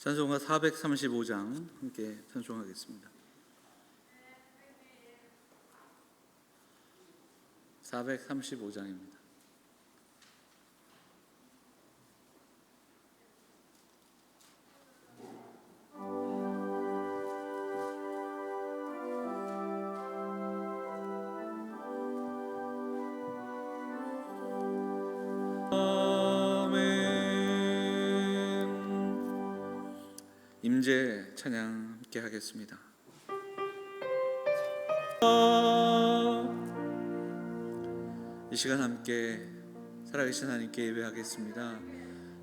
찬송가 435장 함께 찬송하겠습니다. 435장입니다. 임재 찬양 함께 하겠습니다. 이 시간 함께 살아계신 하나님께 예배하겠습니다.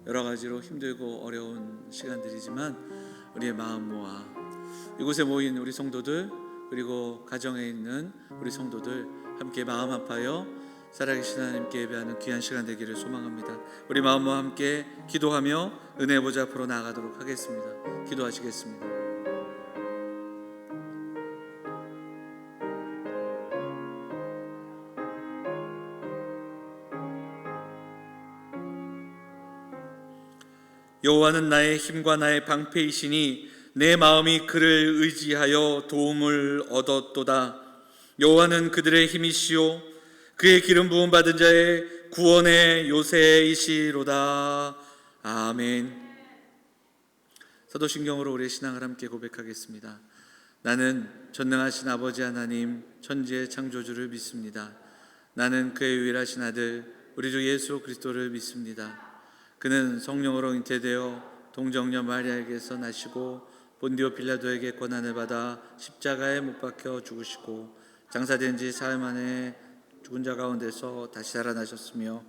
여러 가지로 힘들고 어려운 시간들이지만 우리의 마음 모아 이곳에 모인 우리 성도들, 그리고 가정에 있는 우리 성도들 함께 마음 합하여 살아계신 하나님께 예배하는 귀한 시간 되기를 소망합니다. 우리 마음과 함께 기도하며 은혜 보좌 앞으로 나아가도록 하겠습니다. 기도하시겠습니다. 여호와는 나의 힘과 나의 방패이시니 내 마음이 그를 의지하여 도움을 얻었도다. 여호와는 그들의 힘이시요 그의 기름 부음 받은 자의 구원의 요새이시로다. 아멘. 사도신경으로 우리의 신앙을 함께 고백하겠습니다. 나는 전능하신 아버지 하나님 천지의 창조주를 믿습니다. 나는 그의 유일하신 아들 우리 주 예수 그리스도를 믿습니다. 그는 성령으로 잉태되어 동정녀 마리아에게서 나시고 본디오 빌라도에게 고난을 받아 십자가에 못 박혀 죽으시고 장사된 지 사흘 만에 죽은 자 가운데서 다시 살아나셨으며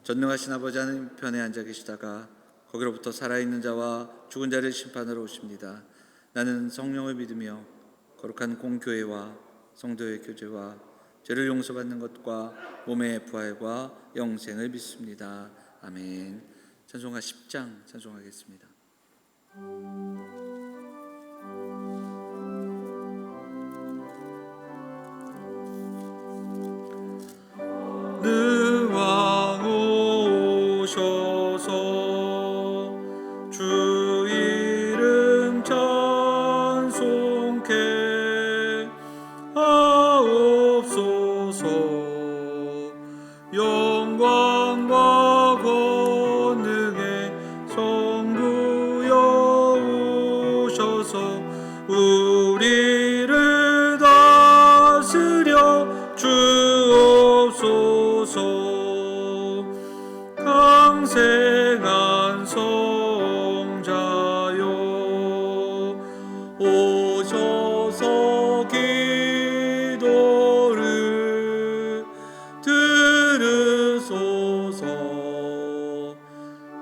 전능하신 아버지 하나님 편에 앉아 계시다가 거기로부터 살아있는 자와 죽은 자를 심판하러 오십니다. 나는 성령을 믿으며 거룩한 공교회와 성도의 교제와 죄를 용서받는 것과 몸의 부활과 영생을 믿습니다. 아멘. 찬송가 10장 찬송하겠습니다. 어느 왕 오셔서 주 이름 찬송케 하옵소서. 영광과 권능의 성부여 오셔서 우리를 다스려 주옵소서. 강생한 성자여 오셔서 기도를 들으소서.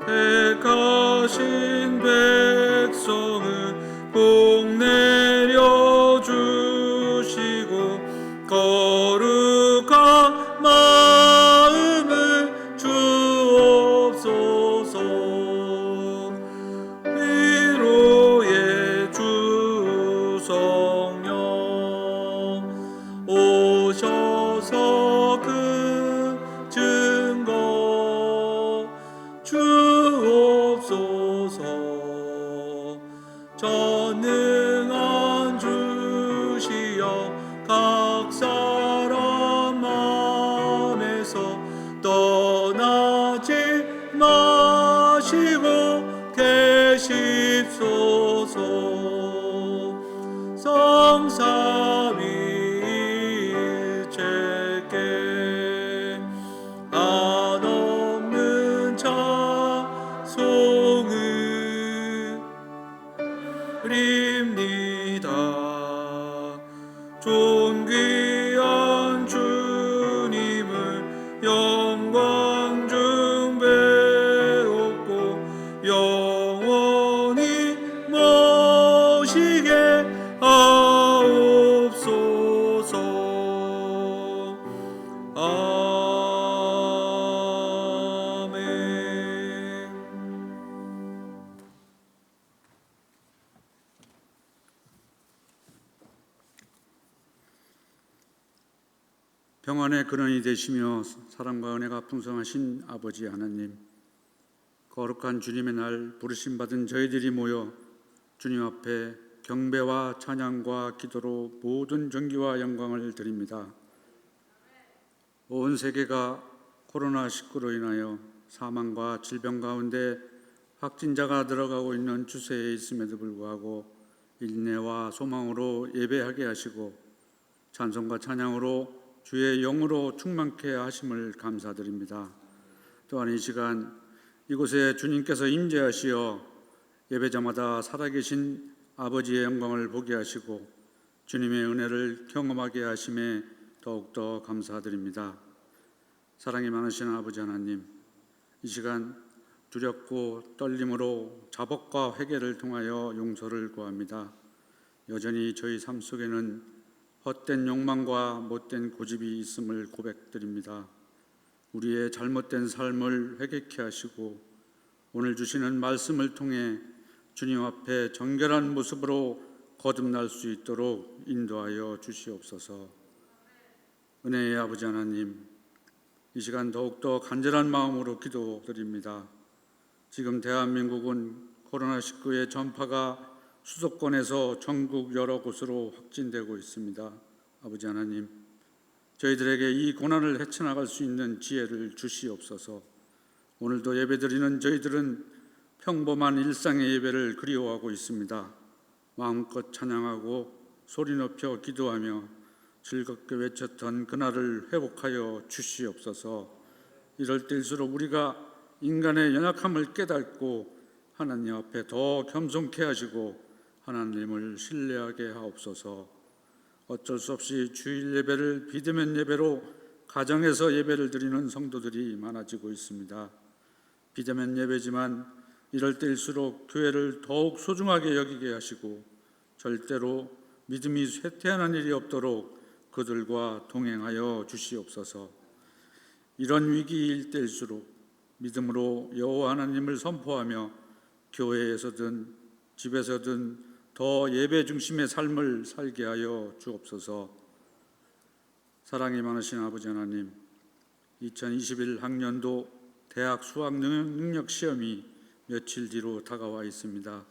택하신 백성을 복 내려 주시고 거룩한 마음을 주옵소서. 위로의 주 성령 오셔서 그 증거 주옵소서. 전능한 주시여 각 사람 마음에서 떠나지 마시고 계십소서. 성삼위일체께 한없는 찬송을 드립니다. 존귀한 주님을 영광 중 배웠고 영원히 모시게 하옵소서. 아멘. 평안의 근원이 되시며 사랑과 은혜가 풍성하신 아버지 하나님, 거룩한 주님의 날 부르심 받은 저희들이 모여 주님 앞에 경배와 찬양과 기도로 모든 존귀와 영광을 드립니다. 온 세계가 코로나19로 인하여 사망과 질병 가운데 확진자가 늘어가고 있는 추세에 있음에도 불구하고 인내와 소망으로 예배하게 하시고 찬송과 찬양으로 주의 영으로 충만케 하심을 감사드립니다. 또한 이 시간 이곳에 주님께서 임재하시어 예배자마다 살아계신 아버지의 영광을 보게 하시고 주님의 은혜를 경험하게 하심에 더욱더 감사드립니다. 사랑이 많으신 아버지 하나님, 이 시간 두렵고 떨림으로 자복과 회개를 통하여 용서를 구합니다. 여전히 저희 삶 속에는 헛된 욕망과 못된 고집이 있음을 고백드립니다. 우리의 잘못된 삶을 회개케 하시고 오늘 주시는 말씀을 통해 주님 앞에 정결한 모습으로 거듭날 수 있도록 인도하여 주시옵소서. 은혜의 아버지 하나님, 이 시간 더욱더 간절한 마음으로 기도드립니다. 지금 대한민국은 코로나19의 전파가 수도권에서 전국 여러 곳으로 확진되고 있습니다. 아버지 하나님, 저희들에게 이 고난을 헤쳐나갈 수 있는 지혜를 주시옵소서. 오늘도 예배드리는 저희들은 평범한 일상의 예배를 그리워하고 있습니다. 마음껏 찬양하고 소리 높여 기도하며 즐겁게 외쳤던 그날을 회복하여 주시옵소서. 이럴 때일수록 우리가 인간의 연약함을 깨닫고 하나님 앞에 더 겸손케 하시고 하나님을 신뢰하게 하옵소서. 어쩔 수 없이 주일 예배를 비대면 예배로 가정에서 예배를 드리는 성도들이 많아지고 있습니다. 비대면 예배지만 이럴 때일수록 교회를 더욱 소중하게 여기게 하시고 절대로 믿음이 쇠퇴하는 일이 없도록 그들과 동행하여 주시옵소서. 이런 위기일 때일수록 믿음으로 여호와 하나님을 선포하며 교회에서든 집에서든 더 예배 중심의 삶을 살게 하여 주옵소서. 사랑이 많으신 아버지 하나님, 2021 학년도 대학 수학 능력 시험이 며칠 뒤로 다가와 있습니다.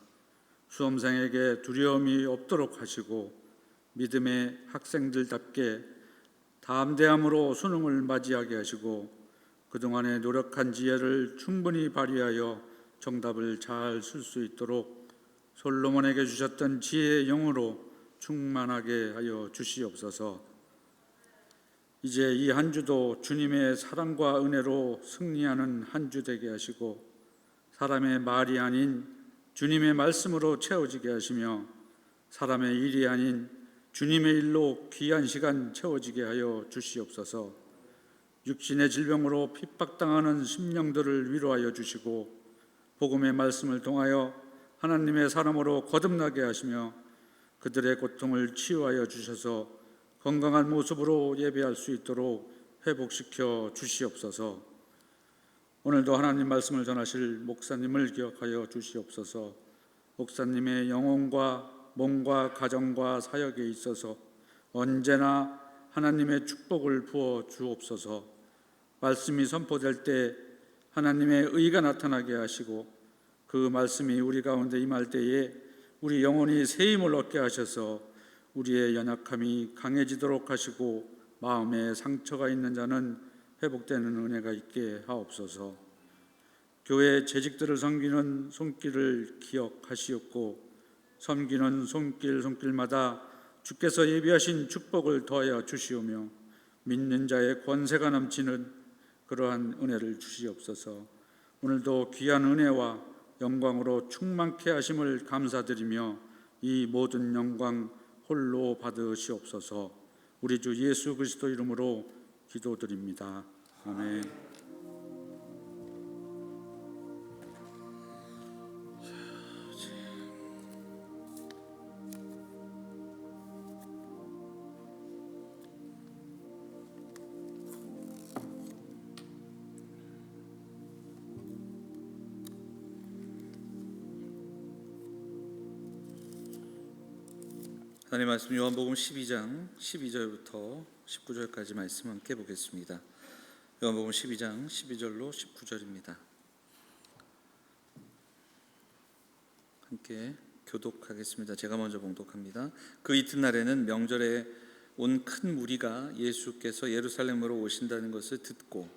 수험생에게 두려움이 없도록 하시고 믿음의 학생들답게 담대함으로 수능을 맞이하게 하시고 그동안의 노력한 지혜를 충분히 발휘하여 정답을 잘 쓸 수 있도록 솔로몬에게 주셨던 지혜의 영으로 충만하게 하여 주시옵소서. 이제 이 한 주도 주님의 사랑과 은혜로 승리하는 한 주 되게 하시고 사람의 말이 아닌 주님의 말씀으로 채워지게 하시며 사람의 일이 아닌 주님의 일로 귀한 시간 채워지게 하여 주시옵소서. 육신의 질병으로 핍박당하는 심령들을 위로하여 주시고 복음의 말씀을 통하여 하나님의 사람으로 거듭나게 하시며 그들의 고통을 치유하여 주셔서 건강한 모습으로 예배할 수 있도록 회복시켜 주시옵소서. 오늘도 하나님 말씀을 전하실 목사님을 기억하여 주시옵소서. 목사님의 영혼과 몸과 가정과 사역에 있어서 언제나 하나님의 축복을 부어 주옵소서. 말씀이 선포될 때 하나님의 의가 나타나게 하시고 그 말씀이 우리 가운데 임할 때에 우리 영혼이 새 힘을 얻게 하셔서 우리의 연약함이 강해지도록 하시고 마음에 상처가 있는 자는 회복되는 은혜가 있게 하옵소서. 교회 재직들을 섬기는 손길을 기억하시옵고 섬기는 손길마다 주께서 예비하신 축복을 더하여 주시오며 믿는 자의 권세가 넘치는 그러한 은혜를 주시옵소서. 오늘도 귀한 은혜와 영광으로 충만케 하심을 감사드리며 이 모든 영광 홀로 받으시옵소서. 우리 주 예수 그리스도 이름으로 기도드립니다. 아멘. 하나님 말씀 요한복음 12장 12절부터 19절까지 말씀 함께 보겠습니다. 요한복음 12장 12절로 19절입니다. 함께 교독하겠습니다. 제가 먼저 봉독합니다. 그 이튿날에는 명절에 온 큰 무리가 예수께서 예루살렘으로 오신다는 것을 듣고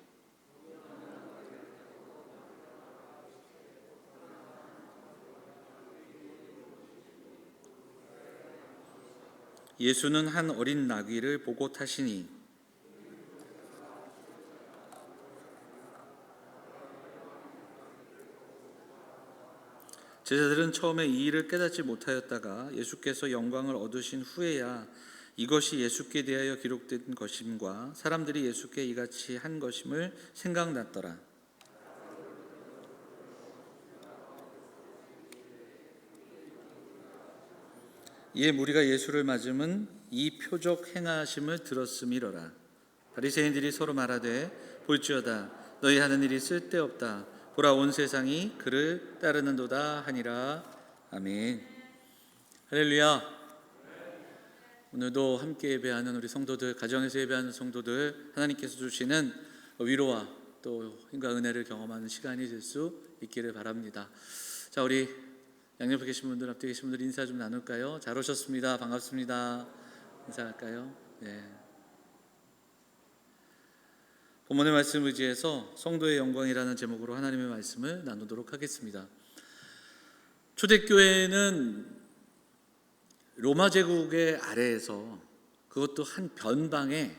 예수는 한 어린 나귀를 보고 타시니 제자들은 처음에 이 일을 깨닫지 못하였다가 예수께서 영광을 얻으신 후에야 이것이 예수께 대하여 기록된 것임과 사람들이 예수께 이같이 한 것임을 생각났더라. 이에 무리가 예수를 맞음은 이 표적 행하심을 들었음이로라. 바리새인들이 서로 말하되 볼지어다 너희 하는 일이 쓸데없다. 보라 온 세상이 그를 따르는도다 하니라. 아멘. 할렐루야. 오늘도 함께 예배하는 우리 성도들, 가정에서 예배하는 성도들, 하나님께서 주시는 위로와 또 힘과 은혜를 경험하는 시간이 될 수 있기를 바랍니다. 자, 우리 양옆에 계신 분들, 앞에 계신 분들 인사 좀 나눌까요? 잘 오셨습니다. 반갑습니다. 인사할까요? 네. 본문의 말씀 의지해서 성도의 영광이라는 제목으로 하나님의 말씀을 나누도록 하겠습니다. 초대교회는 로마 제국의 아래에서, 그것도 한 변방의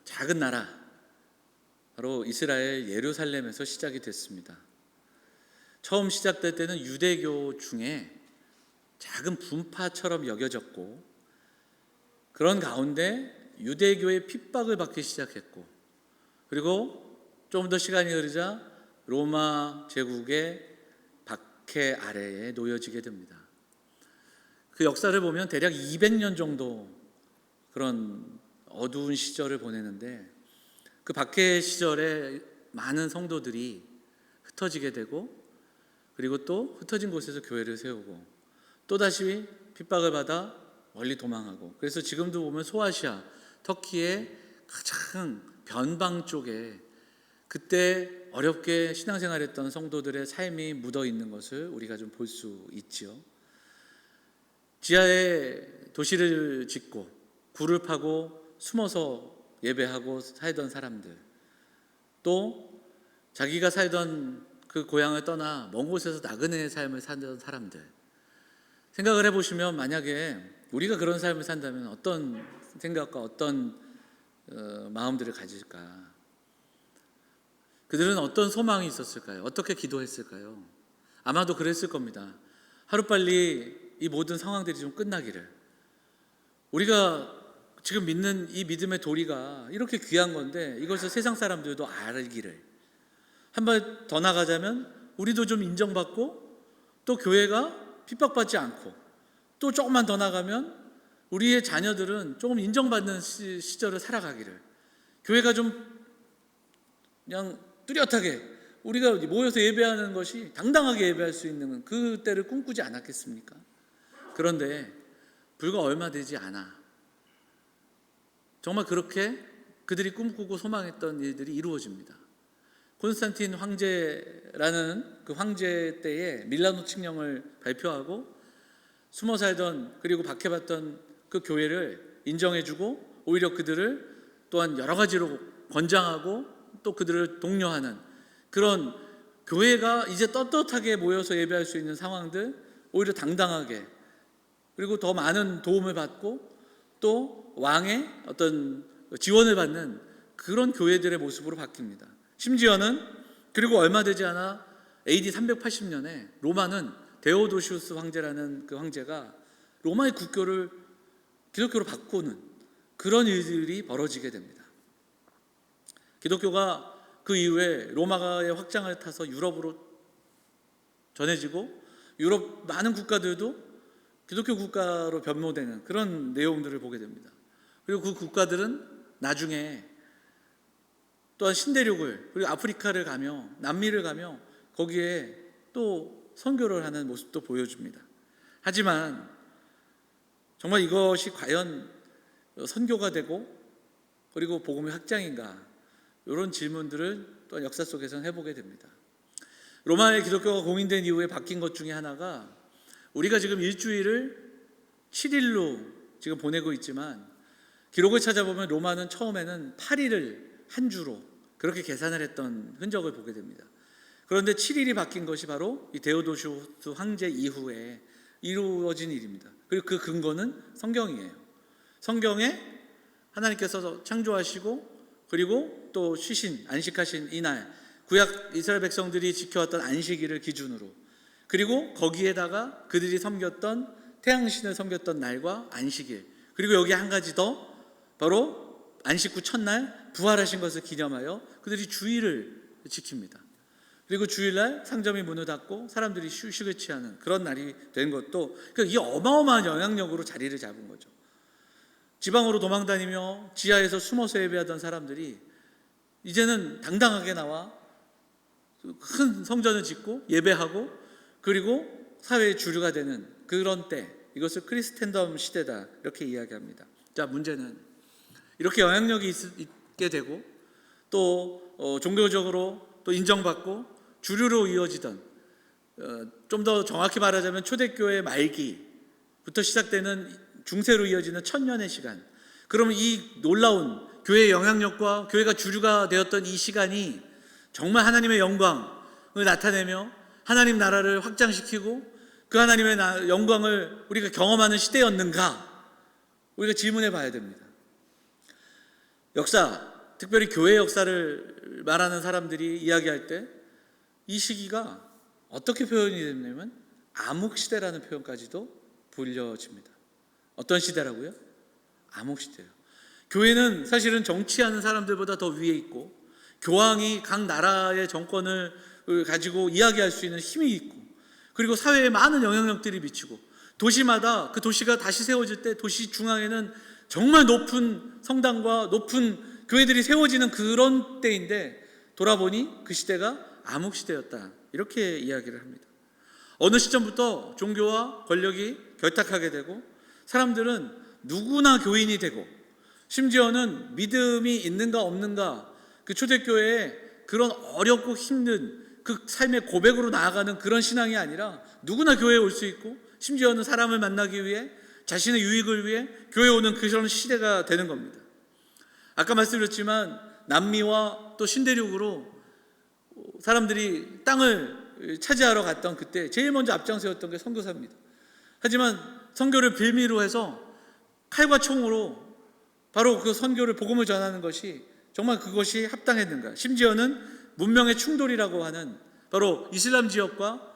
작은 나라, 바로 이스라엘 예루살렘에서 시작이 됐습니다. 처음 시작될 때는 유대교 중에 작은 분파처럼 여겨졌고, 그런 가운데 유대교의 핍박을 받기 시작했고, 그리고 좀 더 시간이 흐르자 로마 제국의 박해 아래에 놓여지게 됩니다. 그 역사를 보면 대략 200년 정도 그런 어두운 시절을 보내는데, 그 박해 시절에 많은 성도들이 흩어지게 되고, 그리고 또 흩어진 곳에서 교회를 세우고, 또다시 핍박을 받아 멀리 도망하고, 그래서 지금도 보면 소아시아, 터키의 가장 변방 쪽에 그때 어렵게 신앙생활했던 성도들의 삶이 묻어 있는 것을 우리가 좀 볼 수 있지요. 지하에 도시를 짓고 굴을 파고 숨어서 예배하고 살던 사람들, 또 자기가 살던 그 고향을 떠나 먼 곳에서 나그네의 삶을 살던 사람들, 생각을 해보시면 만약에 우리가 그런 삶을 산다면 어떤 생각과 어떤 마음들을 가질까? 그들은 어떤 소망이 있었을까요? 어떻게 기도했을까요? 아마도 그랬을 겁니다. 하루빨리 이 모든 상황들이 좀 끝나기를, 우리가 지금 믿는 이 믿음의 도리가 이렇게 귀한 건데 이것을 세상 사람들도 알기를, 한 발 더 나가자면 우리도 좀 인정받고, 또 교회가 핍박받지 않고, 또 조금만 더 나가면 우리의 자녀들은 조금 인정받는 시절을 살아가기를, 교회가 좀 그냥 뚜렷하게 우리가 모여서 예배하는 것이 당당하게 예배할 수 있는 그 때를 꿈꾸지 않았겠습니까? 그런데 불과 얼마 되지 않아 정말 그렇게 그들이 꿈꾸고 소망했던 일들이 이루어집니다. 콘스탄틴 황제라는 그 황제 때에 밀라노 칙령을 발표하고, 숨어 살던 그리고 박해받던 그 교회를 인정해주고, 오히려 그들을 또한 여러 가지로 권장하고 또 그들을 독려하는 그런 교회가 이제 떳떳하게 모여서 예배할 수 있는 상황들, 오히려 당당하게, 그리고 더 많은 도움을 받고 또 왕의 어떤 지원을 받는 그런 교회들의 모습으로 바뀝니다. 심지어는 그리고 얼마 되지 않아 AD 380년에 로마는 데오도시우스 황제라는 그 황제가 로마의 국교를 기독교로 바꾸는 그런 일들이 벌어지게 됩니다. 기독교가 그 이후에 로마의 확장을 타서 유럽으로 전해지고, 유럽 많은 국가들도 기독교 국가로 변모되는 그런 내용들을 보게 됩니다. 그리고 그 국가들은 나중에 또한 신대륙을, 그리고 아프리카를 가며 남미를 가며 거기에 또 선교를 하는 모습도 보여줍니다. 하지만 정말 이것이 과연 선교가 되고 그리고 복음의 확장인가, 이런 질문들을 또한 역사 속에서는 해보게 됩니다. 로마의 기독교가 공인된 이후에 바뀐 것 중에 하나가 우리가 지금 일주일을 7일로 지금 보내고 있지만 기록을 찾아보면 로마는 처음에는 8일을 한 주로 그렇게 계산을 했던 흔적을 보게 됩니다. 그런데 7일이 바뀐 것이 바로 이 데오도시우스 황제 이후에 이루어진 일입니다. 그리고 그 근거는 성경이에요. 성경에 하나님께서 창조하시고 그리고 또 쉬신 안식하신 이날, 구약 이스라엘 백성들이 지켜왔던 안식일을 기준으로, 그리고 거기에다가 그들이 섬겼던 태양신을 섬겼던 날과 안식일, 그리고 여기 한 가지 더, 바로 안식 후 첫날 부활하신 것을 기념하여 그들이 주일을 지킵니다. 그리고 주일날 상점이 문을 닫고 사람들이 휴식을 취하는 그런 날이 된 것도, 그러니까 이 어마어마한 영향력으로 자리를 잡은 거죠. 지방으로 도망다니며 지하에서 숨어서 예배하던 사람들이 이제는 당당하게 나와 큰 성전을 짓고 예배하고 그리고 사회의 주류가 되는 그런 때, 이것을 크리스텐덤 시대다 이렇게 이야기합니다. 자, 문제는 이렇게 영향력이 있게 되고 또 종교적으로 또 인정받고 주류로 이어지던, 좀 더 정확히 말하자면 초대교회 말기부터 시작되는 중세로 이어지는 1000년의 시간, 그러면 이 놀라운 교회의 영향력과 교회가 주류가 되었던 이 시간이 정말 하나님의 영광을 나타내며 하나님 나라를 확장시키고 그 하나님의 영광을 우리가 경험하는 시대였는가, 우리가 질문해 봐야 됩니다. 역사, 특별히 교회 역사를 말하는 사람들이 이야기할 때 이 시기가 어떻게 표현이 되냐면 암흑시대라는 표현까지도 불려집니다. 어떤 시대라고요? 암흑시대예요. 교회는 사실은 정치하는 사람들보다 더 위에 있고 교황이 각 나라의 정권을 가지고 이야기할 수 있는 힘이 있고 그리고 사회에 많은 영향력들이 미치고 도시마다 그 도시가 다시 세워질 때 도시 중앙에는 정말 높은 성당과 높은 교회들이 세워지는 그런 때인데 돌아보니 그 시대가 암흑시대였다 이렇게 이야기를 합니다. 어느 시점부터 종교와 권력이 결탁하게 되고 사람들은 누구나 교인이 되고 심지어는 믿음이 있는가 없는가 그 초대교회의 그런 어렵고 힘든 그 삶의 고백으로 나아가는 그런 신앙이 아니라 누구나 교회에 올 수 있고 심지어는 사람을 만나기 위해 자신의 유익을 위해 교회에 오는 그런 시대가 되는 겁니다. 아까 말씀드렸지만 남미와 또 신대륙으로 사람들이 땅을 차지하러 갔던 그때 제일 먼저 앞장서였던 게 선교사입니다. 하지만 선교를 빌미로 해서 칼과 총으로 바로 그 선교를 복음을 전하는 것이 정말 그것이 합당했는가, 심지어는 문명의 충돌이라고 하는 바로 이슬람 지역과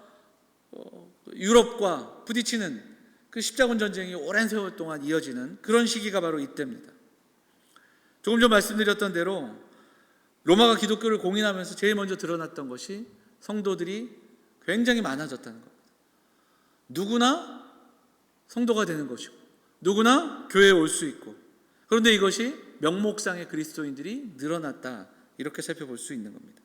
유럽과 부딪히는 그 십자군 전쟁이 오랜 세월 동안 이어지는 그런 시기가 바로 이때입니다. 조금 전 말씀드렸던 대로 로마가 기독교를 공인하면서 제일 먼저 드러났던 것이 성도들이 굉장히 많아졌다는 겁니다. 누구나 성도가 되는 것이고 누구나 교회에 올 수 있고, 그런데 이것이 명목상의 그리스도인들이 늘어났다 이렇게 살펴볼 수 있는 겁니다.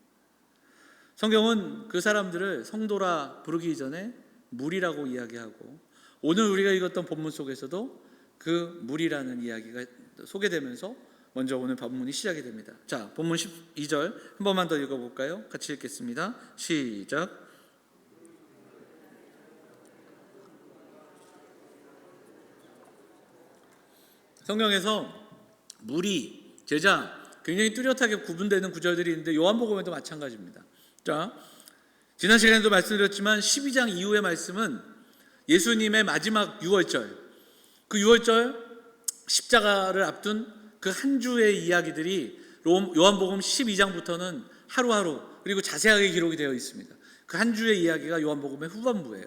성경은 그 사람들을 성도라 부르기 이전에 무리라고 이야기하고 오늘 우리가 읽었던 본문 속에서도 그 무리라는 이야기가 소개되면서 먼저 오늘 본문이 시작이 됩니다. 자, 본문 12절 한 번만 더 읽어볼까요? 같이 읽겠습니다. 시작. 성경에서 무리, 제자 굉장히 뚜렷하게 구분되는 구절들이 있는데 요한복음에도 마찬가지입니다. 자, 지난 시간에도 말씀드렸지만 12장 이후의 말씀은 예수님의 마지막 유월절, 그 유월절 십자가를 앞둔 그 한 주의 이야기들이 요한복음 12장부터는 하루하루 그리고 자세하게 기록이 되어 있습니다. 그 한 주의 이야기가 요한복음의 후반부예요.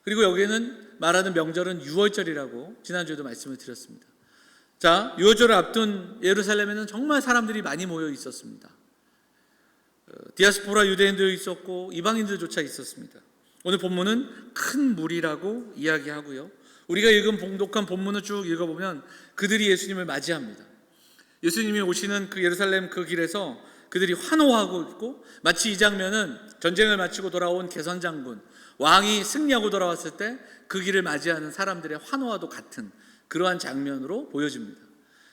그리고 여기에는 말하는 명절은 유월절이라고 지난주에도 말씀을 드렸습니다. 자, 유월절을 앞둔 예루살렘에는 정말 사람들이 많이 모여 있었습니다. 디아스포라 유대인도 있었고 이방인들조차 있었습니다. 오늘 본문은 큰 무리라고 이야기하고요. 우리가 읽은 봉독한 본문을 쭉 읽어보면 그들이 예수님을 맞이합니다. 예수님이 오시는 그 예루살렘 그 길에서 그들이 환호하고 있고, 마치 이 장면은 전쟁을 마치고 돌아온 개선장군, 왕이 승리하고 돌아왔을 때 그 길을 맞이하는 사람들의 환호와도 같은 그러한 장면으로 보여집니다.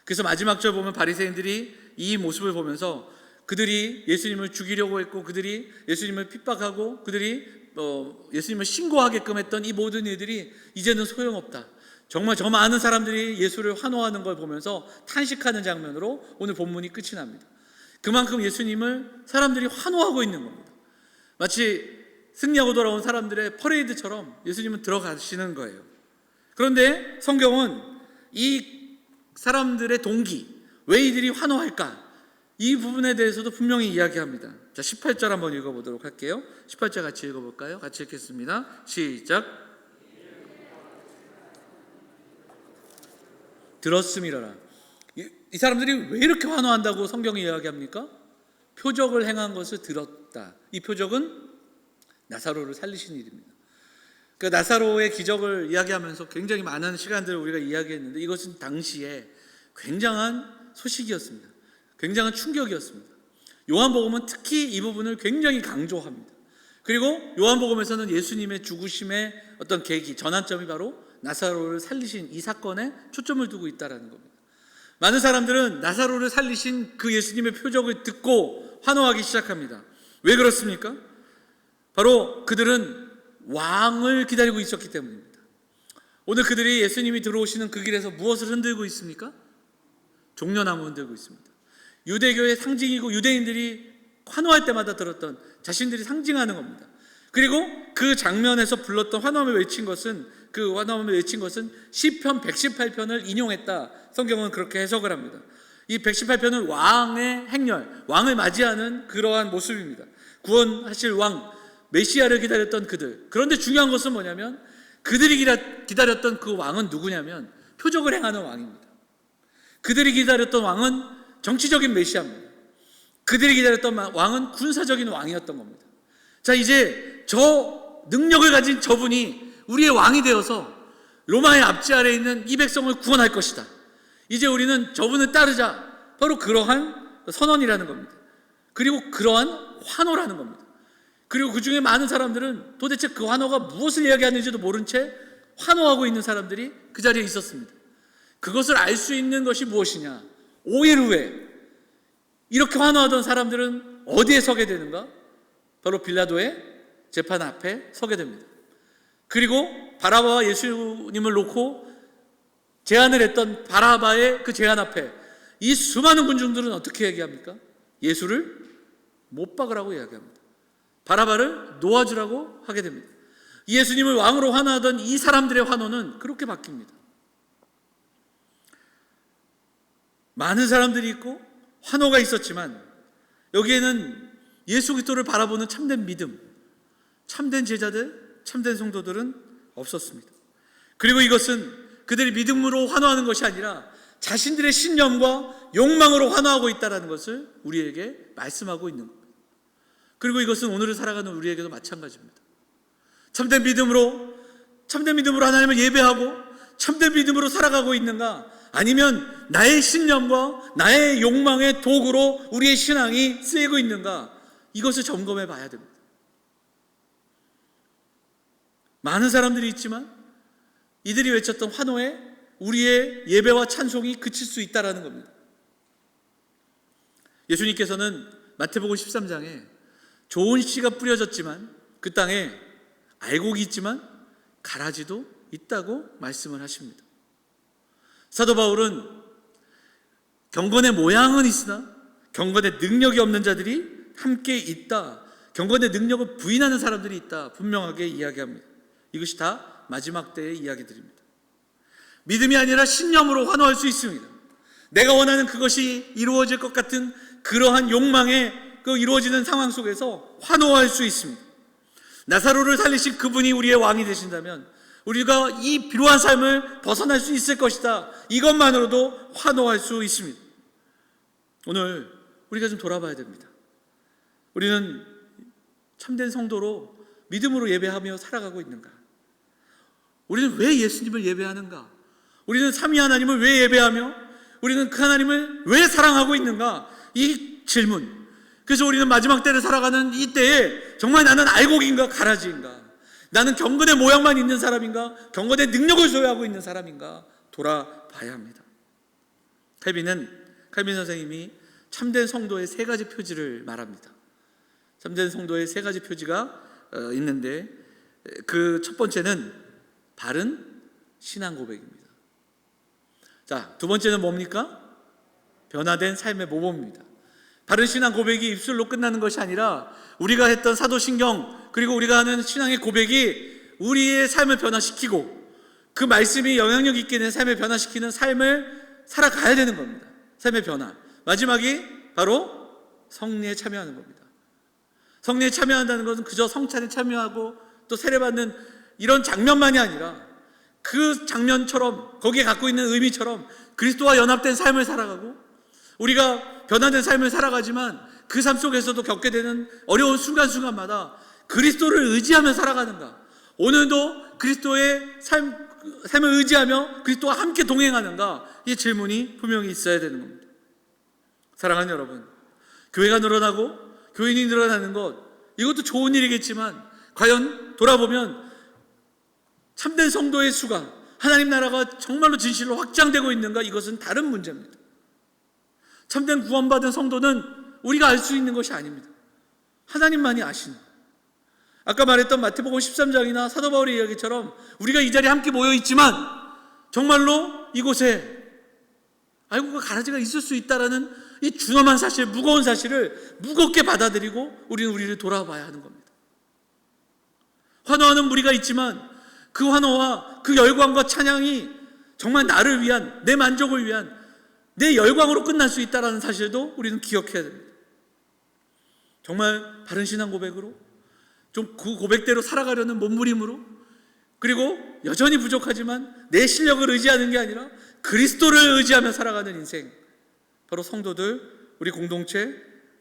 그래서 마지막 절 보면 바리새인들이 이 모습을 보면서 그들이 예수님을 죽이려고 했고 그들이 예수님을 핍박하고 그들이 예수님을 신고하게끔 했던 이 모든 일들이 이제는 소용없다. 정말 저 많은 사람들이 예수를 환호하는 걸 보면서 탄식하는 장면으로 오늘 본문이 끝이 납니다. 그만큼 예수님을 사람들이 환호하고 있는 겁니다. 마치 승리하고 돌아온 사람들의 퍼레이드처럼 예수님은 들어가시는 거예요. 그런데 성경은 이 사람들의 동기, 왜 이들이 환호할까? 이 부분에 대해서도 분명히 이야기합니다. 자, 18절 한번 읽어보도록 할게요. 18절 같이 읽어볼까요? 같이 읽겠습니다. 시작. 들었음이라라. 이 사람들이 왜 이렇게 환호한다고 성경이 이야기합니까? 표적을 행한 것을 들었다. 이 표적은 나사로를 살리신 일입니다. 그 나사로의 기적을 이야기하면서 굉장히 많은 시간들을 우리가 이야기했는데 이것은 당시에 굉장한 소식이었습니다. 굉장한 충격이었습니다. 요한복음은 특히 이 부분을 굉장히 강조합니다. 그리고 요한복음에서는 예수님의 죽으심의 어떤 계기, 전환점이 바로 나사로를 살리신 이 사건에 초점을 두고 있다는 겁니다. 많은 사람들은 나사로를 살리신 그 예수님의 표적을 듣고 환호하기 시작합니다. 왜 그렇습니까? 바로 그들은 왕을 기다리고 있었기 때문입니다. 오늘 그들이 예수님이 들어오시는 그 길에서 무엇을 흔들고 있습니까? 종려나무 흔들고 있습니다. 유대교의 상징이고 유대인들이 환호할 때마다 들었던 자신들이 상징하는 겁니다. 그리고 그 장면에서 불렀던 환호함을 외친 것은 시편 118편을 인용했다. 성경은 그렇게 해석을 합니다. 이 118편은 왕의 행렬, 왕을 맞이하는 그러한 모습입니다. 구원하실 왕, 메시아를 기다렸던 그들. 그런데 중요한 것은 뭐냐면 그들이 기다렸던 그 왕은 누구냐면 표적을 행하는 왕입니다. 그들이 기다렸던 왕은 정치적인 메시아입니다. 그들이 기다렸던 왕은 군사적인 왕이었던 겁니다. 자, 이제 저 능력을 가진 저분이 우리의 왕이 되어서 로마의 압제 아래에 있는 이 백성을 구원할 것이다. 이제 우리는 저분을 따르자. 바로 그러한 선언이라는 겁니다. 그리고 그러한 환호라는 겁니다. 그리고 그 중에 많은 사람들은 도대체 그 환호가 무엇을 이야기하는지도 모른 채 환호하고 있는 사람들이 그 자리에 있었습니다. 그것을 알 수 있는 것이 무엇이냐? 5일 후에 이렇게 환호하던 사람들은 어디에 서게 되는가? 바로 빌라도의 재판 앞에 서게 됩니다. 그리고 바라바와 예수님을 놓고 제안을 했던 바라바의 그 제안 앞에 이 수많은 군중들은 어떻게 얘기합니까? 예수를 못 박으라고 이야기합니다. 바라바를 놓아주라고 하게 됩니다. 예수님을 왕으로 환호하던 이 사람들의 환호는 그렇게 바뀝니다. 많은 사람들이 있고 환호가 있었지만 여기에는 예수 그리스도를 바라보는 참된 믿음, 참된 제자들, 참된 성도들은 없었습니다. 그리고 이것은 그들이 믿음으로 환호하는 것이 아니라 자신들의 신념과 욕망으로 환호하고 있다는 것을 우리에게 말씀하고 있는 겁니다. 그리고 이것은 오늘을 살아가는 우리에게도 마찬가지입니다. 참된 믿음으로 하나님을 예배하고 참된 믿음으로 살아가고 있는가? 아니면 나의 신념과 나의 욕망의 도구로 우리의 신앙이 쓰이고 있는가? 이것을 점검해 봐야 됩니다. 많은 사람들이 있지만 이들이 외쳤던 환호에 우리의 예배와 찬송이 그칠 수 있다는 겁니다. 예수님께서는 마태복음 13장에 좋은 씨가 뿌려졌지만 그 땅에 알곡이 있지만 가라지도 있다고 말씀을 하십니다. 사도 바울은 경건의 모양은 있으나 경건의 능력이 없는 자들이 함께 있다. 경건의 능력을 부인하는 사람들이 있다. 분명하게 이야기합니다. 이것이 다 마지막 때의 이야기들입니다. 믿음이 아니라 신념으로 환호할 수 있습니다. 내가 원하는 그것이 이루어질 것 같은 그러한 욕망에 이루어지는 상황 속에서 환호할 수 있습니다. 나사로를 살리신 그분이 우리의 왕이 되신다면 우리가 이 비루한 삶을 벗어날 수 있을 것이다. 이것만으로도 환호할 수 있습니다. 오늘 우리가 좀 돌아봐야 됩니다. 우리는 참된 성도로 믿음으로 예배하며 살아가고 있는가? 우리는 왜 예수님을 예배하는가? 우리는 삼위 하나님을 왜 예배하며 우리는 그 하나님을 왜 사랑하고 있는가? 이 질문. 그래서 우리는 마지막 때를 살아가는 이 때에 정말 나는 알곡인가 가라지인가? 나는 경건의 모양만 있는 사람인가? 경건의 능력을 소유하고 있는 사람인가? 돌아봐야 합니다. 칼빈 선생님이 참된 성도의 세 가지 표지를 말합니다. 참된 성도의 세 가지 표지가 있는데 그 첫 번째는 바른 신앙 고백입니다. 자, 두 번째는 뭡니까? 변화된 삶의 모범입니다. 바른 신앙 고백이 입술로 끝나는 것이 아니라 우리가 했던 사도신경 그리고 우리가 하는 신앙의 고백이 우리의 삶을 변화시키고 그 말씀이 영향력 있게 된 삶을 변화시키는 삶을 살아가야 되는 겁니다. 삶의 변화. 마지막이 바로 성례에 참여하는 겁니다. 성례에 참여한다는 것은 그저 성찬에 참여하고 또 세례받는 이런 장면만이 아니라 그 장면처럼 거기에 갖고 있는 의미처럼 그리스도와 연합된 삶을 살아가고 우리가 변화된 삶을 살아가지만 그 삶 속에서도 겪게 되는 어려운 순간순간마다 그리스도를 의지하며 살아가는가, 오늘도 그리스도의 삶을 의지하며 그리스도와 함께 동행하는가, 이 질문이 분명히 있어야 되는 겁니다. 사랑하는 여러분, 교회가 늘어나고 교인이 늘어나는 것, 이것도 좋은 일이겠지만 과연 돌아보면 참된 성도의 수가, 하나님 나라가 정말로 진실로 확장되고 있는가, 이것은 다른 문제입니다. 참된 구원받은 성도는 우리가 알 수 있는 것이 아닙니다. 하나님만이 아시는. 아까 말했던 마태복음 13장이나 사도 바울의 이야기처럼 우리가 이 자리에 함께 모여 있지만 정말로 이곳에 그 가라지가 있을 수 있다라는 이 준엄한 사실, 무거운 사실을 무겁게 받아들이고 우리는 우리를 돌아봐야 하는 겁니다. 환호하는 무리가 있지만 그 환호와 그 열광과 찬양이 정말 나를 위한, 내 만족을 위한, 내 열광으로 끝날 수 있다는 사실도 우리는 기억해야 됩니다. 정말 바른 신앙 고백으로, 좀 그 고백대로 살아가려는 몸부림으로, 그리고 여전히 부족하지만 내 실력을 의지하는 게 아니라 그리스도를 의지하며 살아가는 인생, 바로 성도들, 우리 공동체,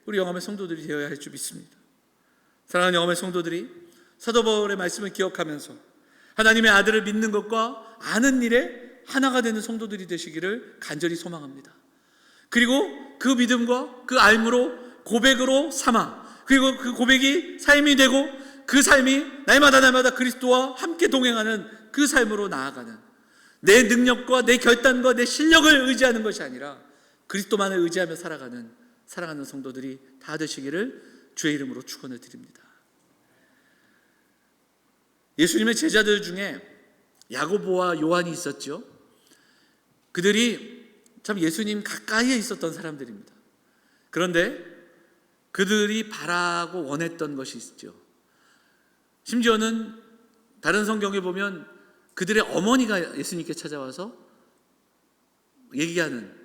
우리 영암의 성도들이 되어야 할 줄 믿습니다. 사랑하는 영암의 성도들이 사도 바울의 말씀을 기억하면서 하나님의 아들을 믿는 것과 아는 일에 하나가 되는 성도들이 되시기를 간절히 소망합니다. 그리고 그 믿음과 그 알므로 고백으로 삼아, 그리고 그 고백이 삶이 되고 그 삶이 날마다 그리스도와 함께 동행하는 그 삶으로 나아가는, 내 능력과 내 결단과 내 실력을 의지하는 것이 아니라 그리스도만을 의지하며 살아가는 사랑하는 성도들이 다 되시기를 주의 이름으로 축원을 드립니다. 예수님의 제자들 중에 야고보와 요한이 있었죠. 그들이 참 예수님 가까이에 있었던 사람들입니다. 그런데 그들이 바라고 원했던 것이 있죠. 심지어는 다른 성경에 보면 그들의 어머니가 예수님께 찾아와서 얘기하는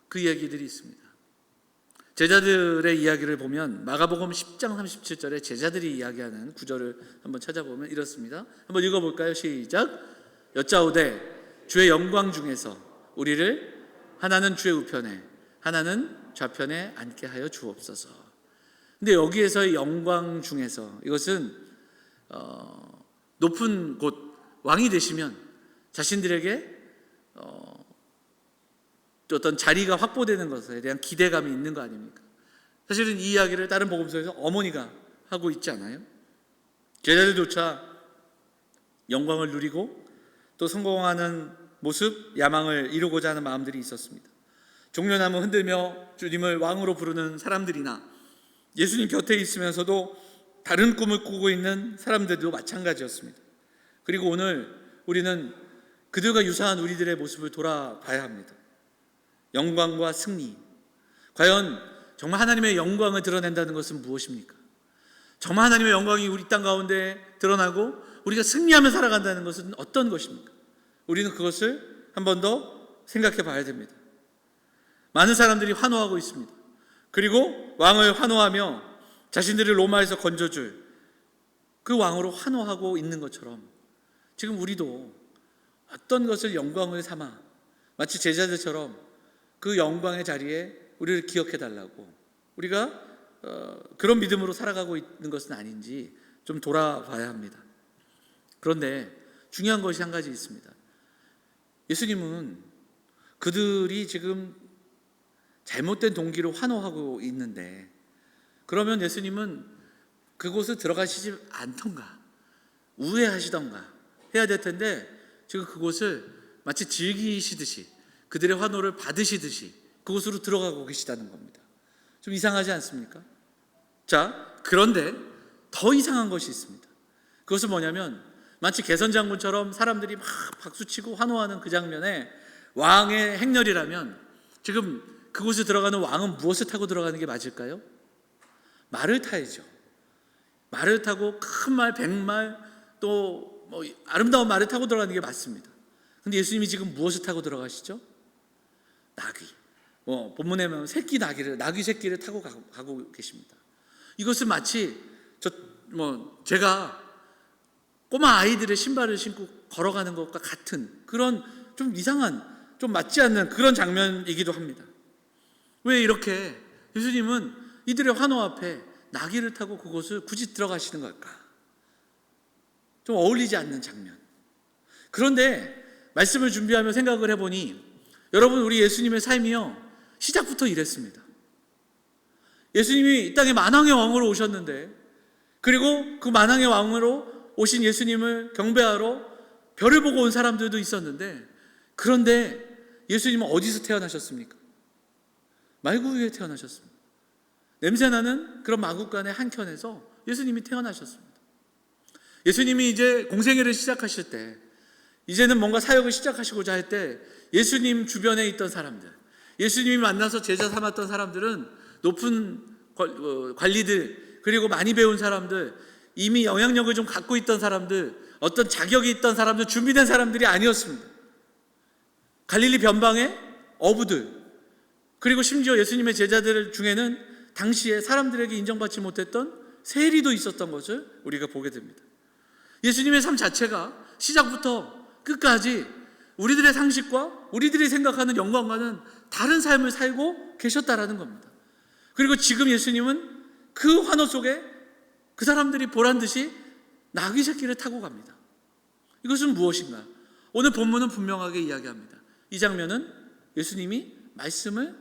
그 이야기들이 있습니다. 제자들의 이야기를 보면 마가복음 10장 37절에 제자들이 이야기하는 구절을 한번 찾아보면 이렇습니다. 한번 읽어볼까요? 시작. 여짜오되 주의 영광 중에서 우리를 하나는 주의 우편에 하나는 좌편에 앉게 하여 주옵소서. 근데 여기에서의 영광 중에서, 이것은 높은 곳, 왕이 되시면 자신들에게 어떤 자리가 확보되는 것에 대한 기대감이 있는 거 아닙니까? 사실은 이 이야기를 다른 복음서에서 어머니가 하고 있지 않아요? 제자들조차 영광을 누리고 또 성공하는 모습, 야망을 이루고자 하는 마음들이 있었습니다. 종려나무 흔들며 주님을 왕으로 부르는 사람들이나 예수님 곁에 있으면서도 다른 꿈을 꾸고 있는 사람들도 마찬가지였습니다. 그리고 오늘 우리는 그들과 유사한 우리들의 모습을 돌아봐야 합니다. 영광과 승리, 과연 정말 하나님의 영광을 드러낸다는 것은 무엇입니까? 정말 하나님의 영광이 우리 땅 가운데 드러나고 우리가 승리하며 살아간다는 것은 어떤 것입니까? 우리는 그것을 한 번 더 생각해 봐야 됩니다. 많은 사람들이 환호하고 있습니다. 그리고 왕을 환호하며 자신들을 로마에서 건져줄 그 왕으로 환호하고 있는 것처럼 지금 우리도 어떤 것을 영광을 삼아 마치 제자들처럼 그 영광의 자리에 우리를 기억해 달라고, 우리가 그런 믿음으로 살아가고 있는 것은 아닌지 좀 돌아봐야 합니다. 그런데 중요한 것이 한 가지 있습니다. 예수님은 그들이 지금 잘못된 동기로 환호하고 있는데, 그러면 예수님은 그곳을 들어가시지 않던가 우회하시던가 해야 될 텐데, 지금 그곳을 마치 즐기시듯이, 그들의 환호를 받으시듯이 그곳으로 들어가고 계시다는 겁니다. 좀 이상하지 않습니까? 자, 그런데 더 이상한 것이 있습니다. 그것은 뭐냐면 마치 개선장군처럼 사람들이 막 박수치고 환호하는 그 장면에 왕의 행렬이라면 지금 그곳에 들어가는 왕은 무엇을 타고 들어가는 게 맞을까요? 말을 타야죠. 말을 타고 큰 말, 백말, 또 뭐 아름다운 말을 타고 들어가는 게 맞습니다. 근데 예수님이 지금 무엇을 타고 들어가시죠? 나귀. 본문에 보면 나귀 새끼를 타고 가고 계십니다. 이것은 마치 제가 꼬마 아이들의 신발을 신고 걸어가는 것과 같은 그런 좀 이상한, 좀 맞지 않는 그런 장면이기도 합니다. 왜 이렇게 예수님은 이들의 환호 앞에 나귀를 타고 그곳을 굳이 들어가시는 걸까? 좀 어울리지 않는 장면. 그런데 말씀을 준비하며 생각을 해보니 여러분, 우리 예수님의 삶이요, 시작부터 이랬습니다. 예수님이 이 땅에 만왕의 왕으로 오셨는데, 그리고 그 만왕의 왕으로 오신 예수님을 경배하러 별을 보고 온 사람들도 있었는데, 그런데 예수님은 어디서 태어나셨습니까? 말구 위에 태어나셨습니다. 냄새나는 그런 마구간의 한켠에서 예수님이 태어나셨습니다. 예수님이 이제 공생애를 시작하실 때, 이제는 뭔가 사역을 시작하시고자 할 때 예수님 주변에 있던 사람들, 예수님이 만나서 제자 삼았던 사람들은 높은 관리들, 그리고 많이 배운 사람들, 이미 영향력을 좀 갖고 있던 사람들, 어떤 자격이 있던 사람들, 준비된 사람들이 아니었습니다. 갈릴리 변방의 어부들, 그리고 심지어 예수님의 제자들 중에는 당시에 사람들에게 인정받지 못했던 세리도 있었던 것을 우리가 보게 됩니다. 예수님의 삶 자체가 시작부터 끝까지 우리들의 상식과 우리들이 생각하는 영광과는 다른 삶을 살고 계셨다라는 겁니다. 그리고 지금 예수님은 그 환호 속에 그 사람들이 보란 듯이 나귀 새끼를 타고 갑니다. 이것은 무엇인가? 오늘 본문은 분명하게 이야기합니다. 이 장면은 예수님이 말씀을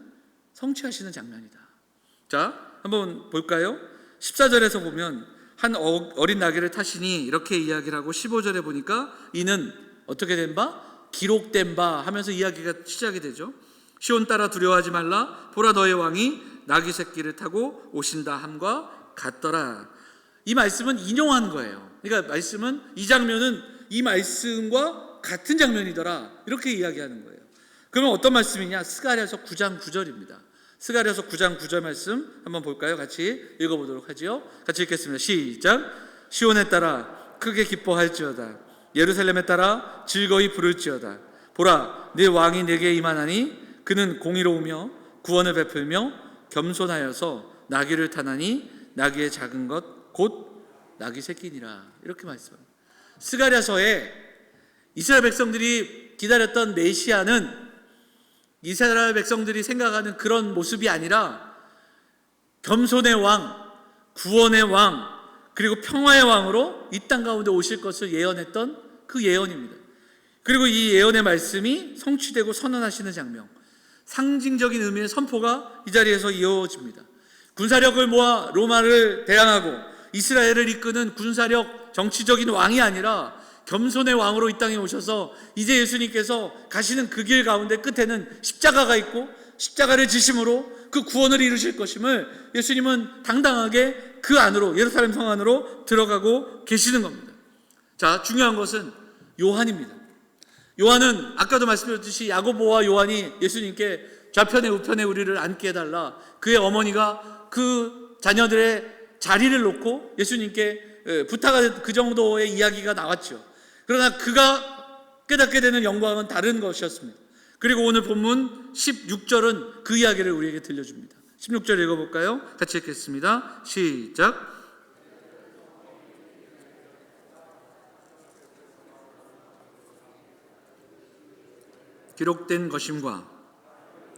성취하시는 장면이다. 자, 한번 볼까요? 14절에서 보면 한 어린 나귀를 타시니 이렇게 이야기를 하고, 15절에 보니까 이는 어떻게 된 바? 기록된 바 하면서 이야기가 시작이 되죠. 시온 따라 두려워하지 말라. 보라, 너의 왕이 나귀 새끼를 타고 오신다 함과 같더라. 이 말씀은 인용한 거예요. 그러니까 이 장면은 이 말씀과 같은 장면이더라, 이렇게 이야기하는 거예요. 그러면 어떤 말씀이냐? 스가랴서 9장 9절입니다. 스가랴서 9장 9절 말씀 한번 볼까요? 같이 읽어보도록 하지요. 같이 읽겠습니다. 시작. 시온에 따라 크게 기뻐할지어다. 예루살렘에 따라 즐거이 부를지어다. 보라, 네 왕이 내게 임하나니 그는 공의로우며 구원을 베풀며 겸손하여서 나귀를 타나니 나귀의 작은 것 곧 나귀 새끼니라. 이렇게 말씀합니다. 스가랴서에 이스라엘 백성들이 기다렸던 메시아는 이스라엘 백성들이 생각하는 그런 모습이 아니라 겸손의 왕, 구원의 왕, 그리고 평화의 왕으로 이 땅 가운데 오실 것을 예언했던 그 예언입니다. 그리고 이 예언의 말씀이 성취되고 선언하시는 장면, 상징적인 의미의 선포가 이 자리에서 이어집니다. 군사력을 모아 로마를 대항하고 이스라엘을 이끄는 군사력, 정치적인 왕이 아니라 겸손의 왕으로 이 땅에 오셔서 이제 예수님께서 가시는 그 길 가운데 끝에는 십자가가 있고 십자가를 지심으로 그 구원을 이루실 것임을 예수님은 당당하게 그 안으로, 예루살렘 성 안으로 들어가고 계시는 겁니다. 자, 중요한 것은 요한입니다. 요한은 아까도 말씀드렸듯이 야고보와 요한이 예수님께 좌편에 우편에 우리를 앉게 해달라, 그의 어머니가 그 자녀들의 자리를 놓고 예수님께 부탁한 그 정도의 이야기가 나왔죠. 그러나 그가 깨닫게 되는 영광은 다른 것이었습니다. 그리고 오늘 본문 16절은 그 이야기를 우리에게 들려줍니다. 16절 읽어볼까요? 같이 읽겠습니다. 시작. 기록된 것임과